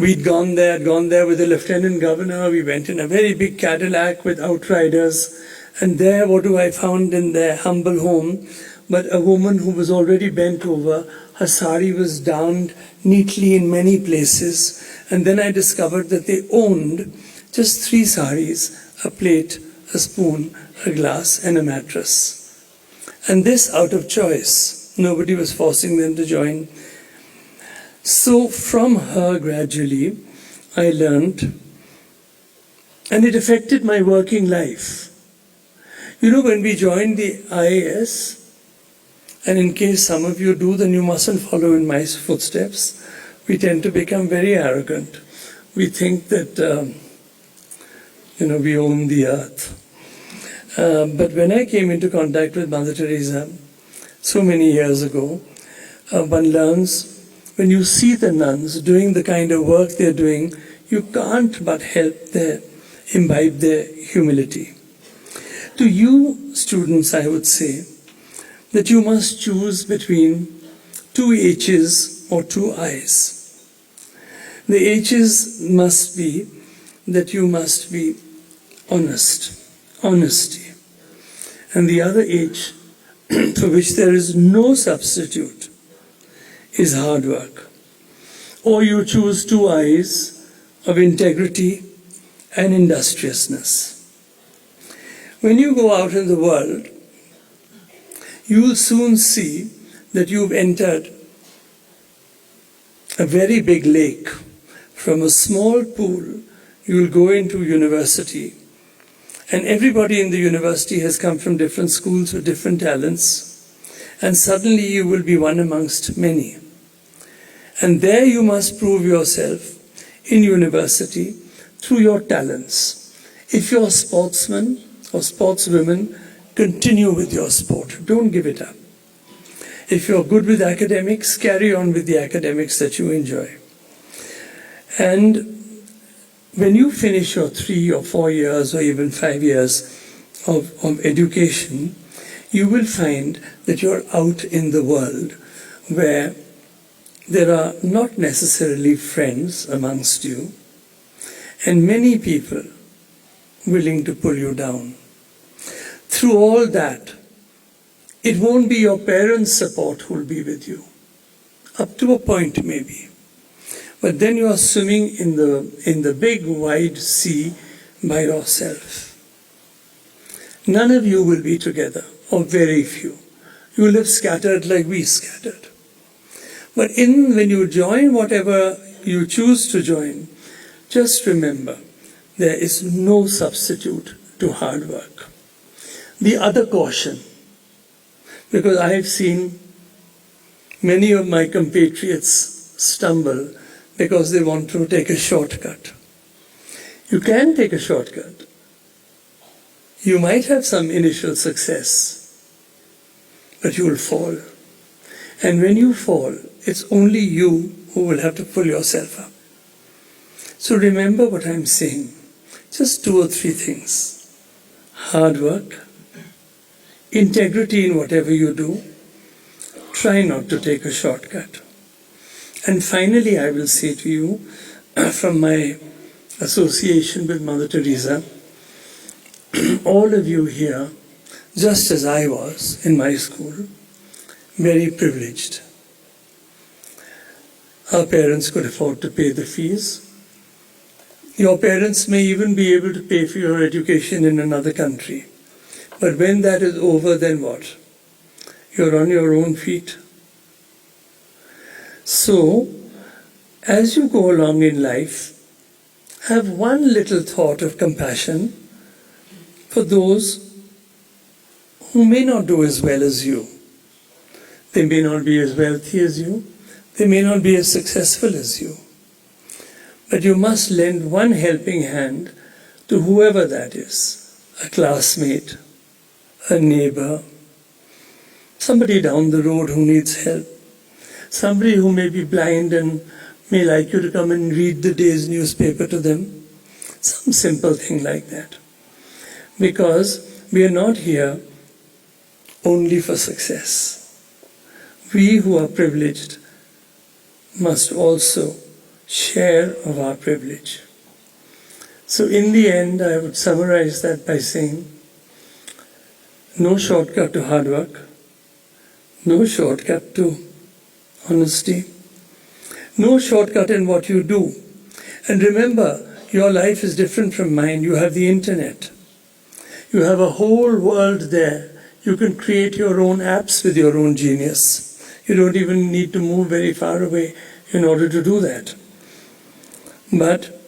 we'd gone there with the Lieutenant Governor. We went in a very big Cadillac with outriders, and there what do I found in their humble home but a woman who was already bent over. Her sari was downed neatly in many places, and then I discovered that they owned just 3 saris, a plate, a spoon, a glass, and a mattress. And this out of choice. Nobody was forcing them to join. So from her gradually I learned, and it affected my working life. You know, when we joined the IAS, and in case some of you do, then you mustn't follow in my footsteps. We tend to become very arrogant. We think that, we own the earth. But when I came into contact with Mother Teresa so many years ago, one learns, when you see the nuns doing the kind of work they're doing, you can't but imbibe their humility. To you, students, I would say that you must choose between 2 H's or 2 I's. The H's must be that you must be honesty. And the other H, for which there is no substitute, is hard work. Or you choose 2 I's of integrity and industriousness. When you go out in the world, you will soon see that you've entered a very big lake. From a small pool, you will go into university. And everybody in the university has come from different schools with different talents. And suddenly you will be one amongst many. And there you must prove yourself in university through your talents. If you're a sportsman or sportswomen, continue with your sport. Don't give it up. If you're good with academics, carry on with the academics that you enjoy. And when you finish your 3 or 4 years or even 5 years of education, you will find that you're out in the world where there are not necessarily friends amongst you and many people willing to pull you down. Through all that, it won't be your parents' support who will be with you. Up to a point maybe. But then you are swimming in the big wide sea by yourself. None of you will be together, or very few. You will have scattered like we scattered. But when you join whatever you choose to join, just remember, there is no substitute to hard work. The other caution, because I have seen many of my compatriots stumble because they want to take a shortcut. You can take a shortcut. You might have some initial success, but you will fall. And when you fall, it's only you who will have to pull yourself up. So remember what I'm saying. Just 2 or 3 things. Hard work, integrity in whatever you do, try not to take a shortcut. And finally, I will say to you, from my association with Mother Teresa, all of you here, just as I was in my school, very privileged. Our parents could afford to pay the fees. Your parents may even be able to pay for your education in another country. But when that is over, then what? You're on your own feet. So, as you go along in life, have one little thought of compassion for those who may not do as well as you. They may not be as wealthy as you. They may not be as successful as you. But you must lend one helping hand to whoever that is, a classmate, a neighbor, somebody down the road who needs help, somebody who may be blind and may like you to come and read the day's newspaper to them, some simple thing like that. Because we are not here only for success. We who are privileged must also share of our privilege. So in the end, I would summarize that by saying, no shortcut to hard work, no shortcut to honesty, no shortcut in what you do. And remember, your life is different from mine. You have the internet. You have a whole world there. You can create your own apps with your own genius. You don't even need to move very far away in order to do that. But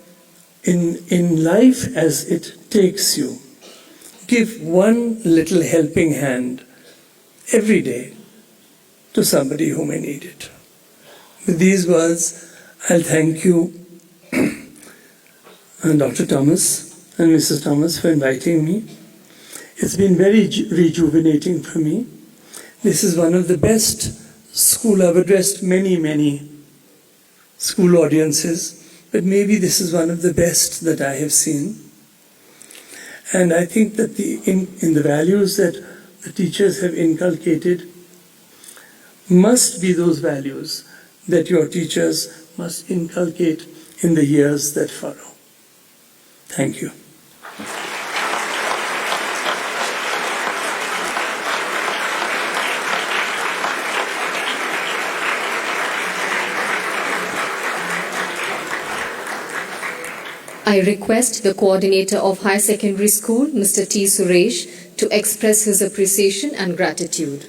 in life as it takes you, give one little helping hand every day to somebody who may need it. With these words, I'll thank you, Dr. Thomas and Mrs. Thomas, for inviting me. It's been very rejuvenating for me. This is one of the best school. I've addressed many school audiences, but maybe this is one of the best that I have seen. And I think that in the values that the teachers have inculcated must be those values that your teachers must inculcate in the years that follow. Thank you. I request the coordinator of Higher Secondary School, Mr. T. Suresh, to express his appreciation and gratitude.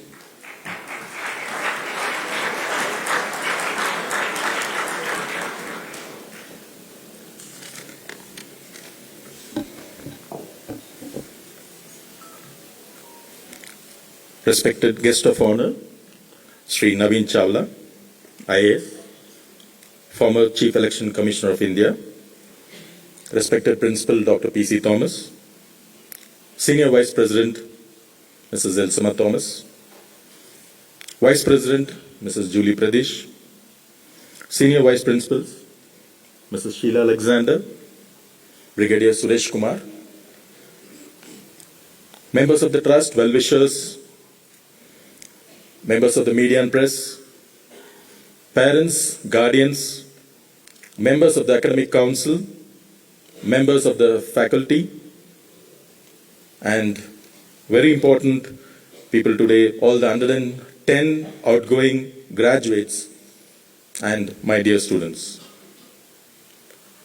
Respected guest of honor, Sri Naveen Chawla, IAS, former Chief Election Commissioner of India, respected Principal Dr. P.C. Thomas, Senior Vice President Mrs. Elsama Thomas, Vice President Mrs. Julie Pradesh, Senior Vice Principals Mrs. Sheila Alexander, Brigadier Suresh Kumar, members of the Trust, well-wishers, members of the media and press, parents, guardians, members of the academic council, members of the faculty, and very important people today, all the 110 outgoing graduates, and my dear students.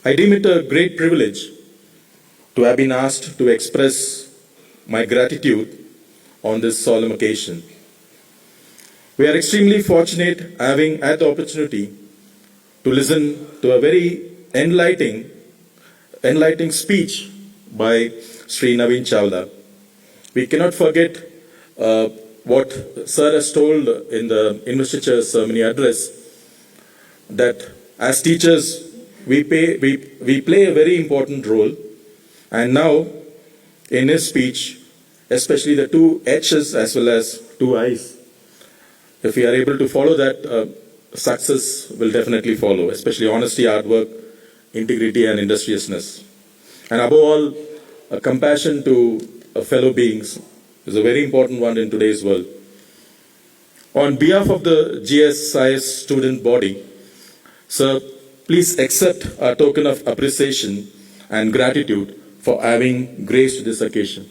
I deem it a great privilege to have been asked to express my gratitude on this solemn occasion. We are extremely fortunate having had the opportunity to listen to a very enlightening speech by Sri Naveen Chawla. We cannot forget what Sir has told in the investiture ceremony address, that as teachers we play a very important role, and now in his speech, especially the two H's as well as two I's, if we are able to follow that, success will definitely follow, especially honesty, hard work, integrity and industriousness. And above all, a compassion to fellow beings is a very important one in today's world. On behalf of the GSIS student body, sir, please accept our token of appreciation and gratitude for having graced this occasion.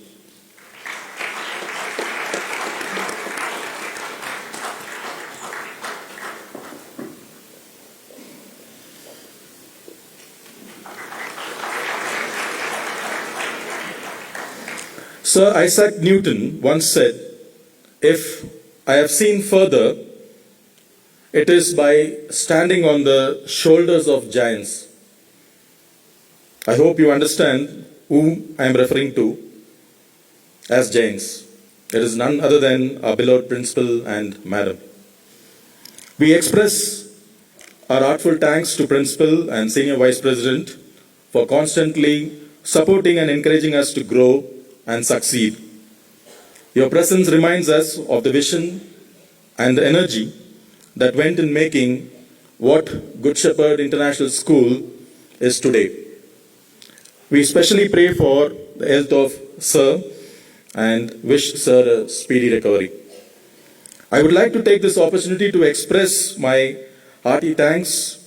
Sir Isaac Newton once said, "If I have seen further, it is by standing on the shoulders of giants." I hope you understand whom I am referring to as giants. It is none other than our beloved principal and madam. We express our heartfelt thanks to principal and senior vice president for constantly supporting and encouraging us to grow and succeed. Your presence reminds us of the vision and the energy that went in making what Good Shepherd International School is today. We especially pray for the health of Sir and wish Sir a speedy recovery. I would like to take this opportunity to express my hearty thanks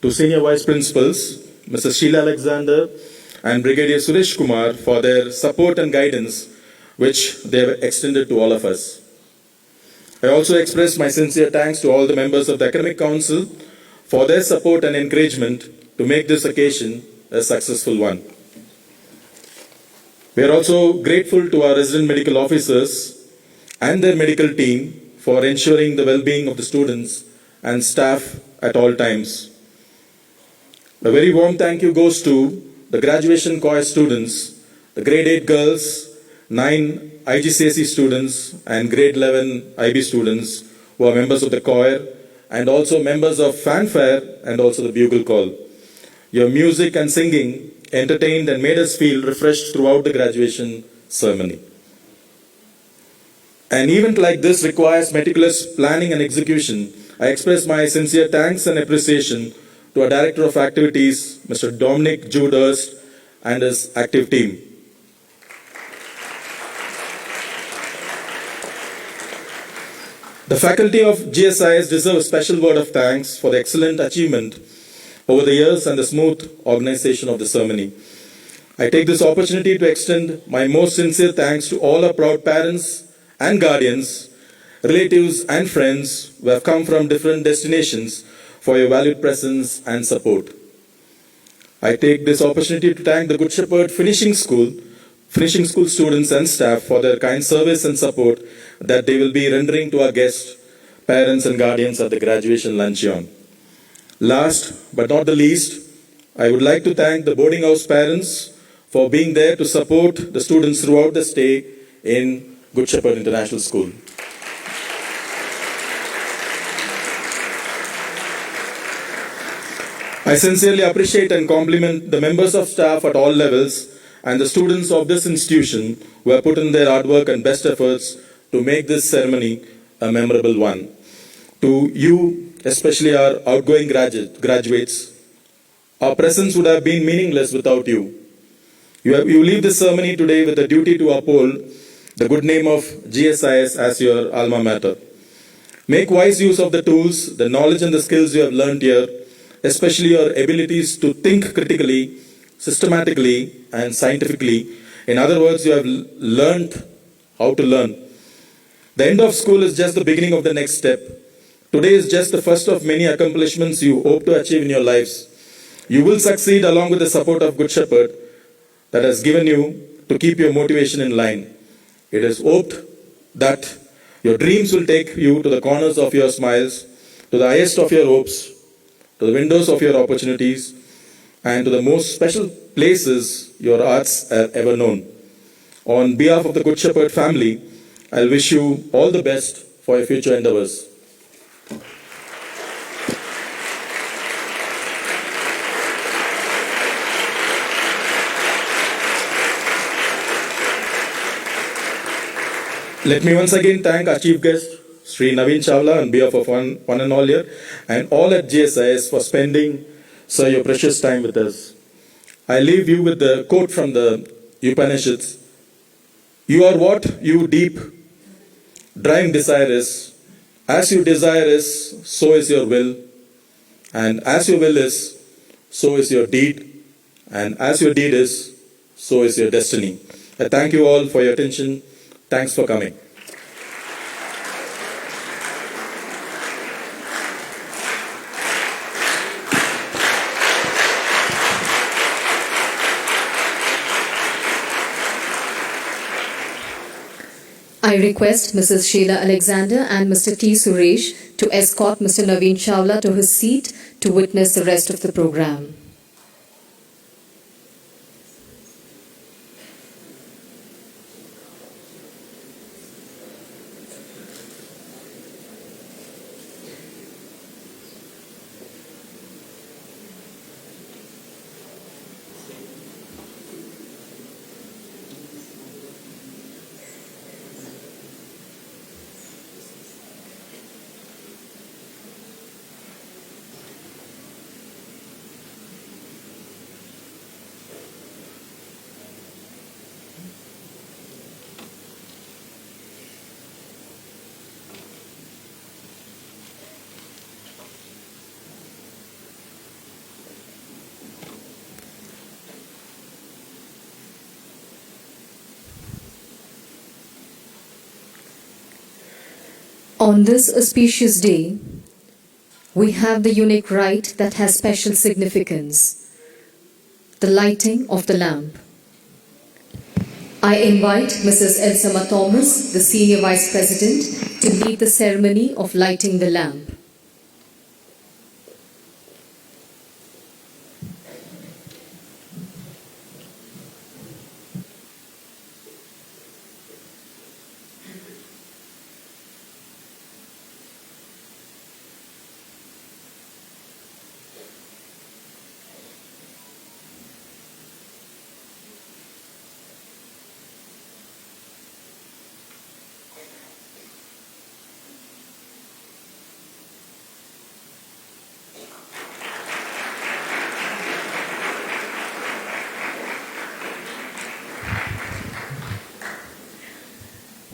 to Senior Vice Principals, Mrs. Sheila Alexander and Brigadier Suresh Kumar, for their support and guidance which they have extended to all of us. I also express my sincere thanks to all the members of the Academic Council for their support and encouragement to make this occasion a successful one. We are also grateful to our resident medical officers and their medical team for ensuring the well-being of the students and staff at all times. A very warm thank you goes to the graduation choir students, the grade 8 girls, 9 IGCSE students and grade 11 IB students who are members of the choir and also members of fanfare and also the bugle call. Your music and singing entertained and made us feel refreshed throughout the graduation ceremony. An event like this requires meticulous planning and execution. I express my sincere thanks and appreciation to our Director of Activities, Mr. Dominic Judhurst, and his active team. The faculty of GSIS deserve a special word of thanks for the excellent achievement over the years and the smooth organization of the ceremony. I take this opportunity to extend my most sincere thanks to all our proud parents and guardians, relatives and friends who have come from different destinations for your valued presence and support. I take this opportunity to thank the Good Shepherd Finishing School students and staff for their kind service and support that they will be rendering to our guests, parents and guardians at the graduation luncheon. Last but not the least, I would like to thank the boarding house parents for being there to support the students throughout the stay in Good Shepherd International School. I sincerely appreciate and compliment the members of staff at all levels and the students of this institution who have put in their hard work and best efforts to make this ceremony a memorable one. To you, especially our outgoing graduates, our presence would have been meaningless without you. You leave this ceremony today with a duty to uphold the good name of GSIS as your alma mater. Make wise use of the tools, the knowledge and the skills you have learned here, especially your abilities to think critically, systematically, and scientifically. In other words, you have learned how to learn. The end of school is just the beginning of the next step. Today is just the first of many accomplishments you hope to achieve in your lives. You will succeed along with the support of Good Shepherd that has given you to keep your motivation in line. It is hoped that your dreams will take you to the corners of your smiles, to the highest of your hopes, to the windows of your opportunities, and to the most special places your hearts have ever known. On behalf of the Good Shepherd family, I wish you all the best for your future endeavors. Let me once again thank our chief guest, Sri Naveen Chawla, on behalf of one and all here, and all at GSIS for spending, sir, your precious time with us. I leave you with the quote from the Upanishads. You are what you deep driving desire is. As you desire is, so is your will. And as your will is, so is your deed. And as your deed is, so is your destiny. I thank you all for your attention. Thanks for coming. I request Mrs. Sheila Alexander and Mr. T. Suresh to escort Mr. Naveen Chawla to his seat to witness the rest of the program. On this auspicious day, we have the unique rite that has special significance, the lighting of the lamp. I invite Mrs. Elsama Thomas, the Senior Vice President, to lead the ceremony of lighting the lamp.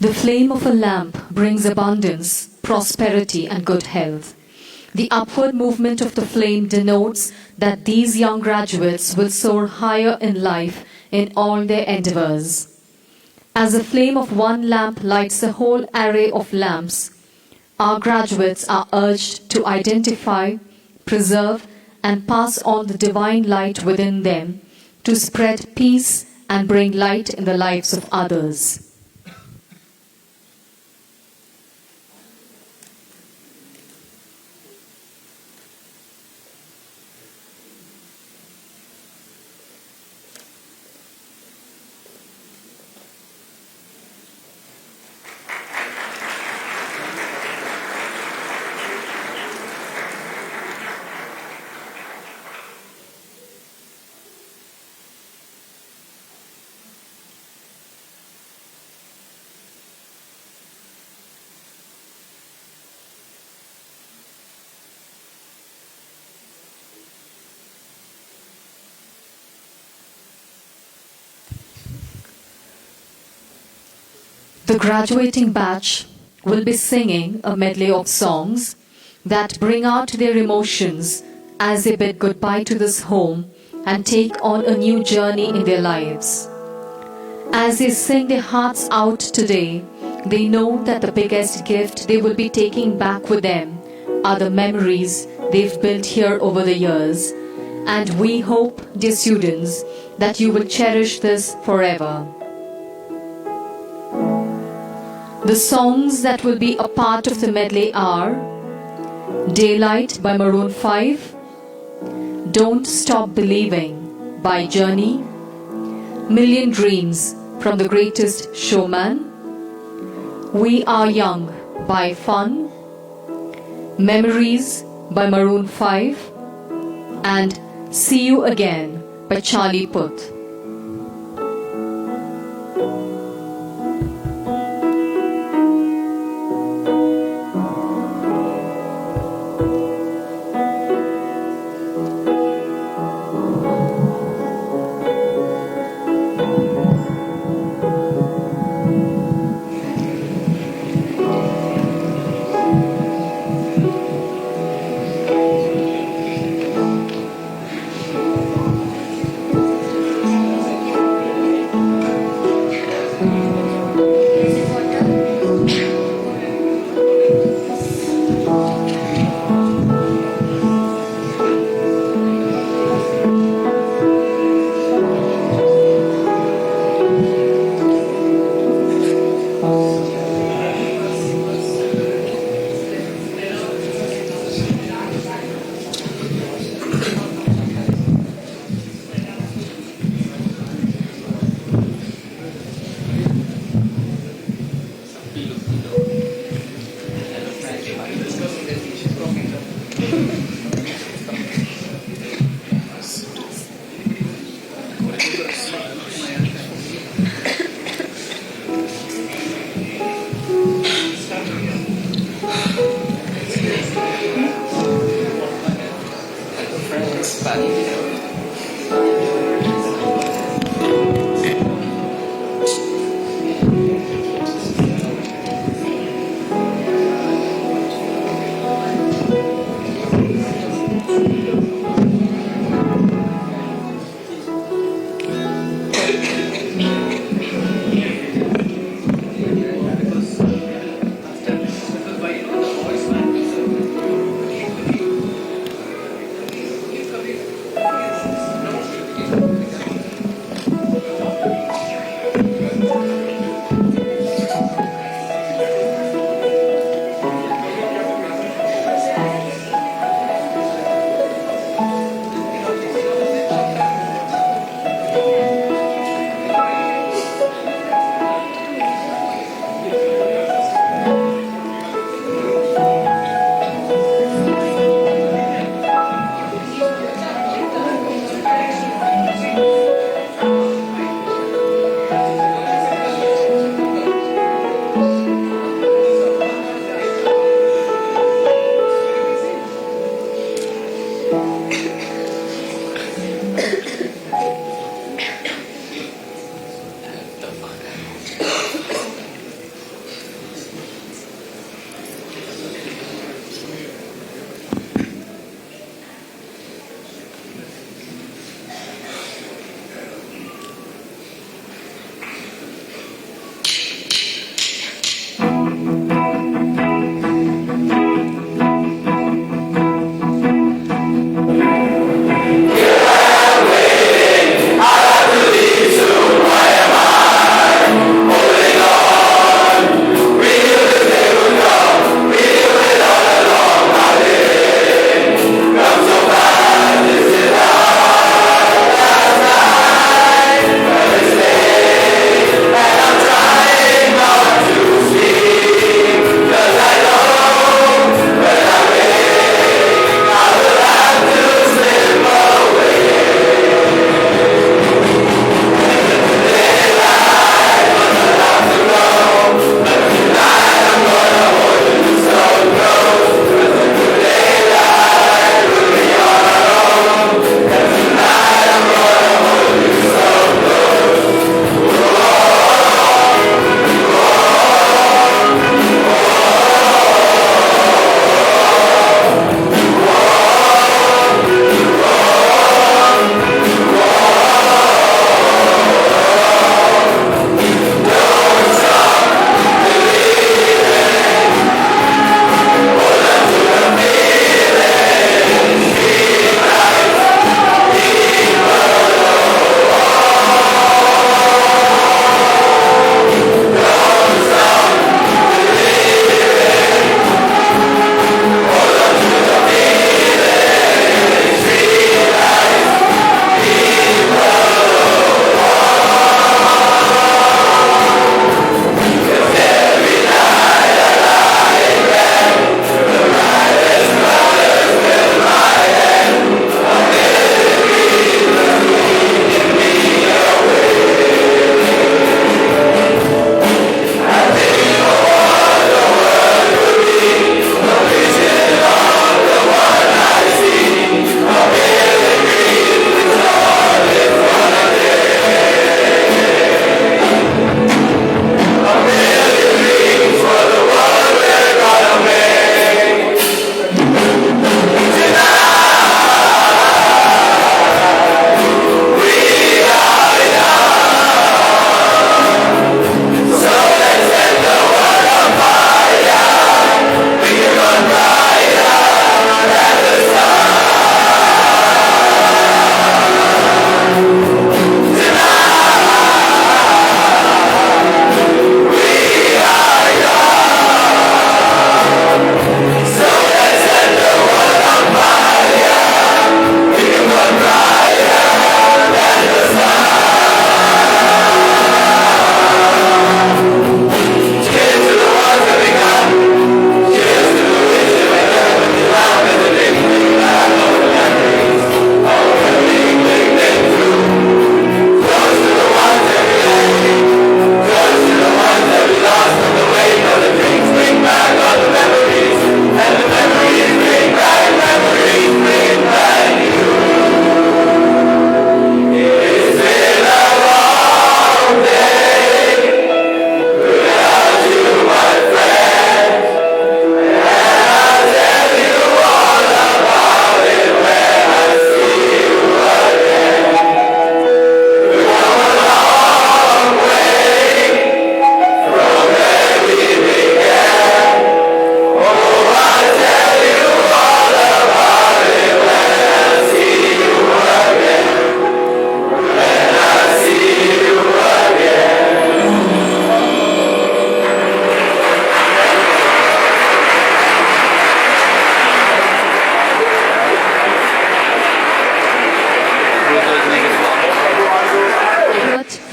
The flame of a lamp brings abundance, prosperity, and good health. The upward movement of the flame denotes that these young graduates will soar higher in life in all their endeavors. As the flame of one lamp lights a whole array of lamps, our graduates are urged to identify, preserve, and pass on the divine light within them to spread peace and bring light in the lives of others. The graduating batch will be singing a medley of songs that bring out their emotions as they bid goodbye to this home and take on a new journey in their lives. As they sing their hearts out today, they know that the biggest gift they will be taking back with them are the memories they've built here over the years. And we hope, dear students, that you will cherish this forever. The songs that will be a part of the medley are Daylight by Maroon 5, Don't Stop Believing by Journey, Million Dreams from The Greatest Showman, We Are Young by Fun, Memories by Maroon 5, and See You Again by Charlie Puth.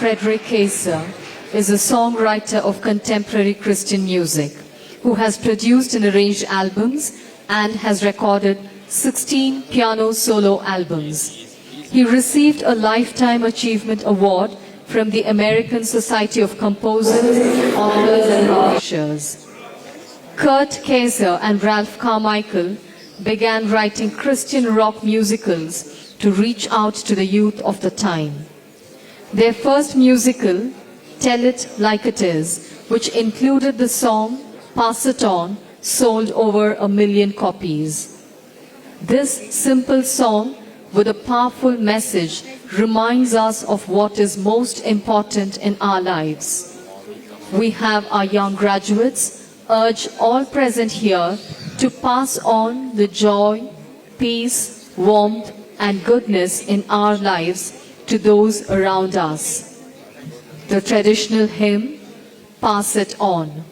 Frederick Kaiser is a songwriter of contemporary Christian music who has produced and arranged albums and has recorded 16 piano solo albums. He received a Lifetime Achievement Award from the American Society of Composers, Authors and Publishers. Kurt Kaiser and Ralph Carmichael began writing Christian rock musicals to reach out to the youth of the time. Their first musical, Tell It Like It Is, which included the song Pass It On, sold over 1 million copies. This simple song with a powerful message reminds us of what is most important in our lives. We have our young graduates urge all present here to pass on the joy, peace, warmth, and goodness in our lives to those around us. The traditional hymn, Pass It On.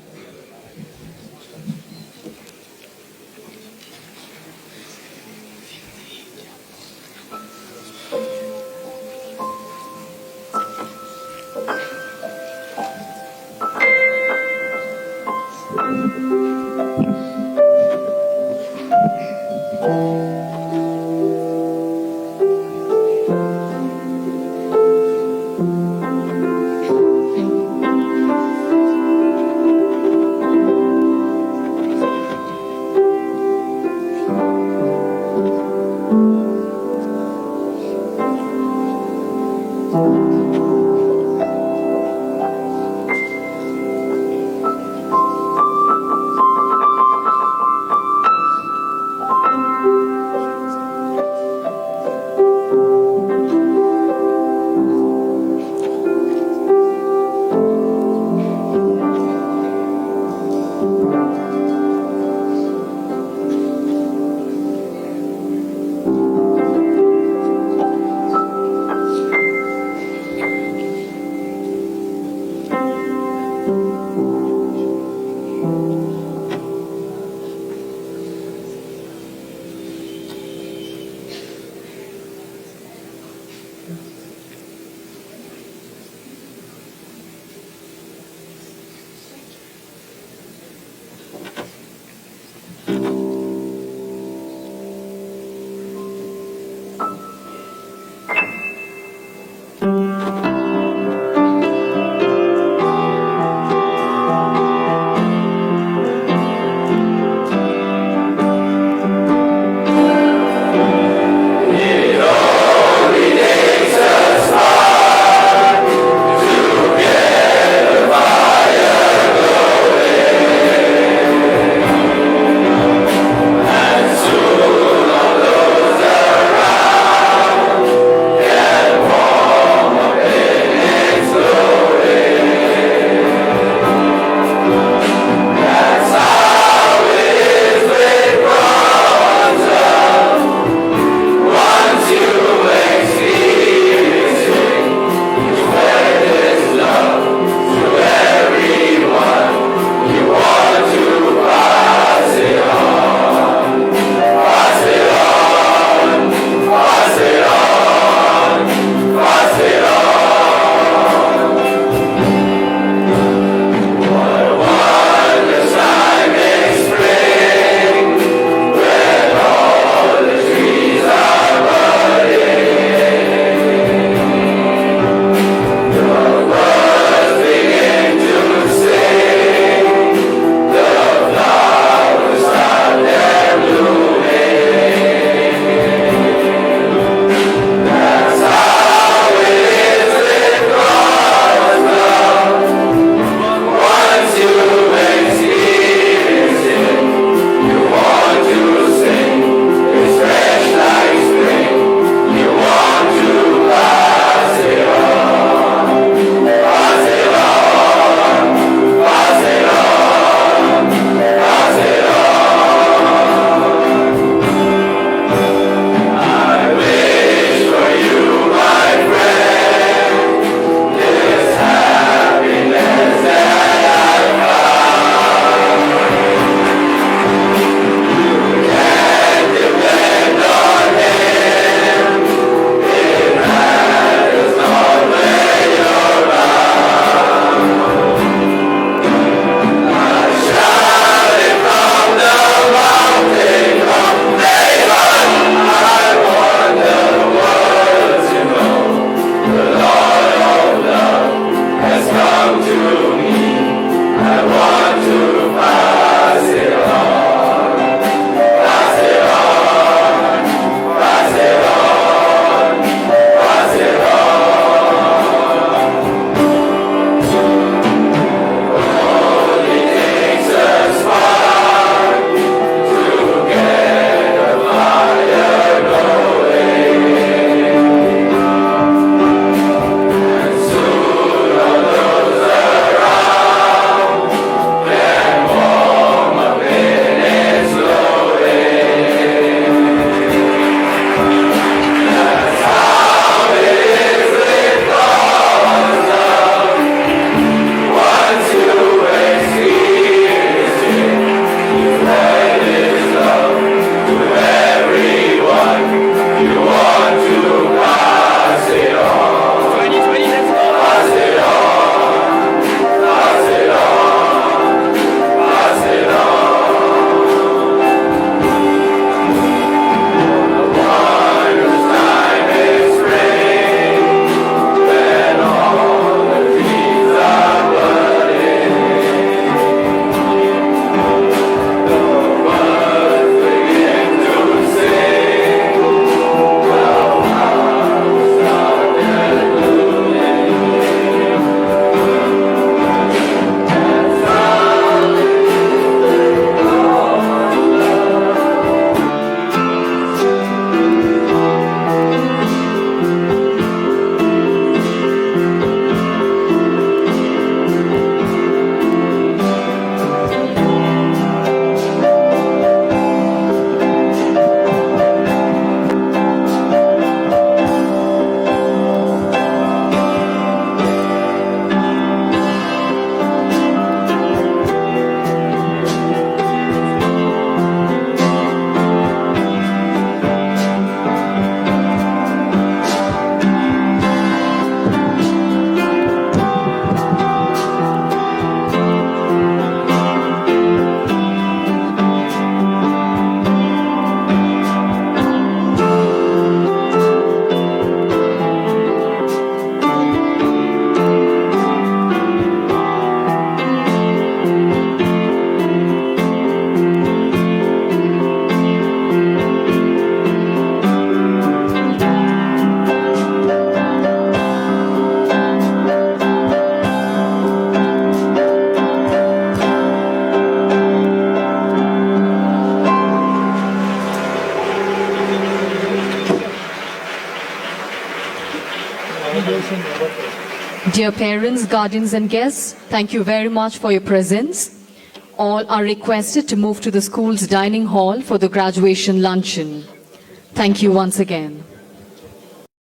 Dear parents, guardians and guests, thank you very much for your presence. All are requested to move to the school's dining hall for the graduation luncheon. Thank you once again.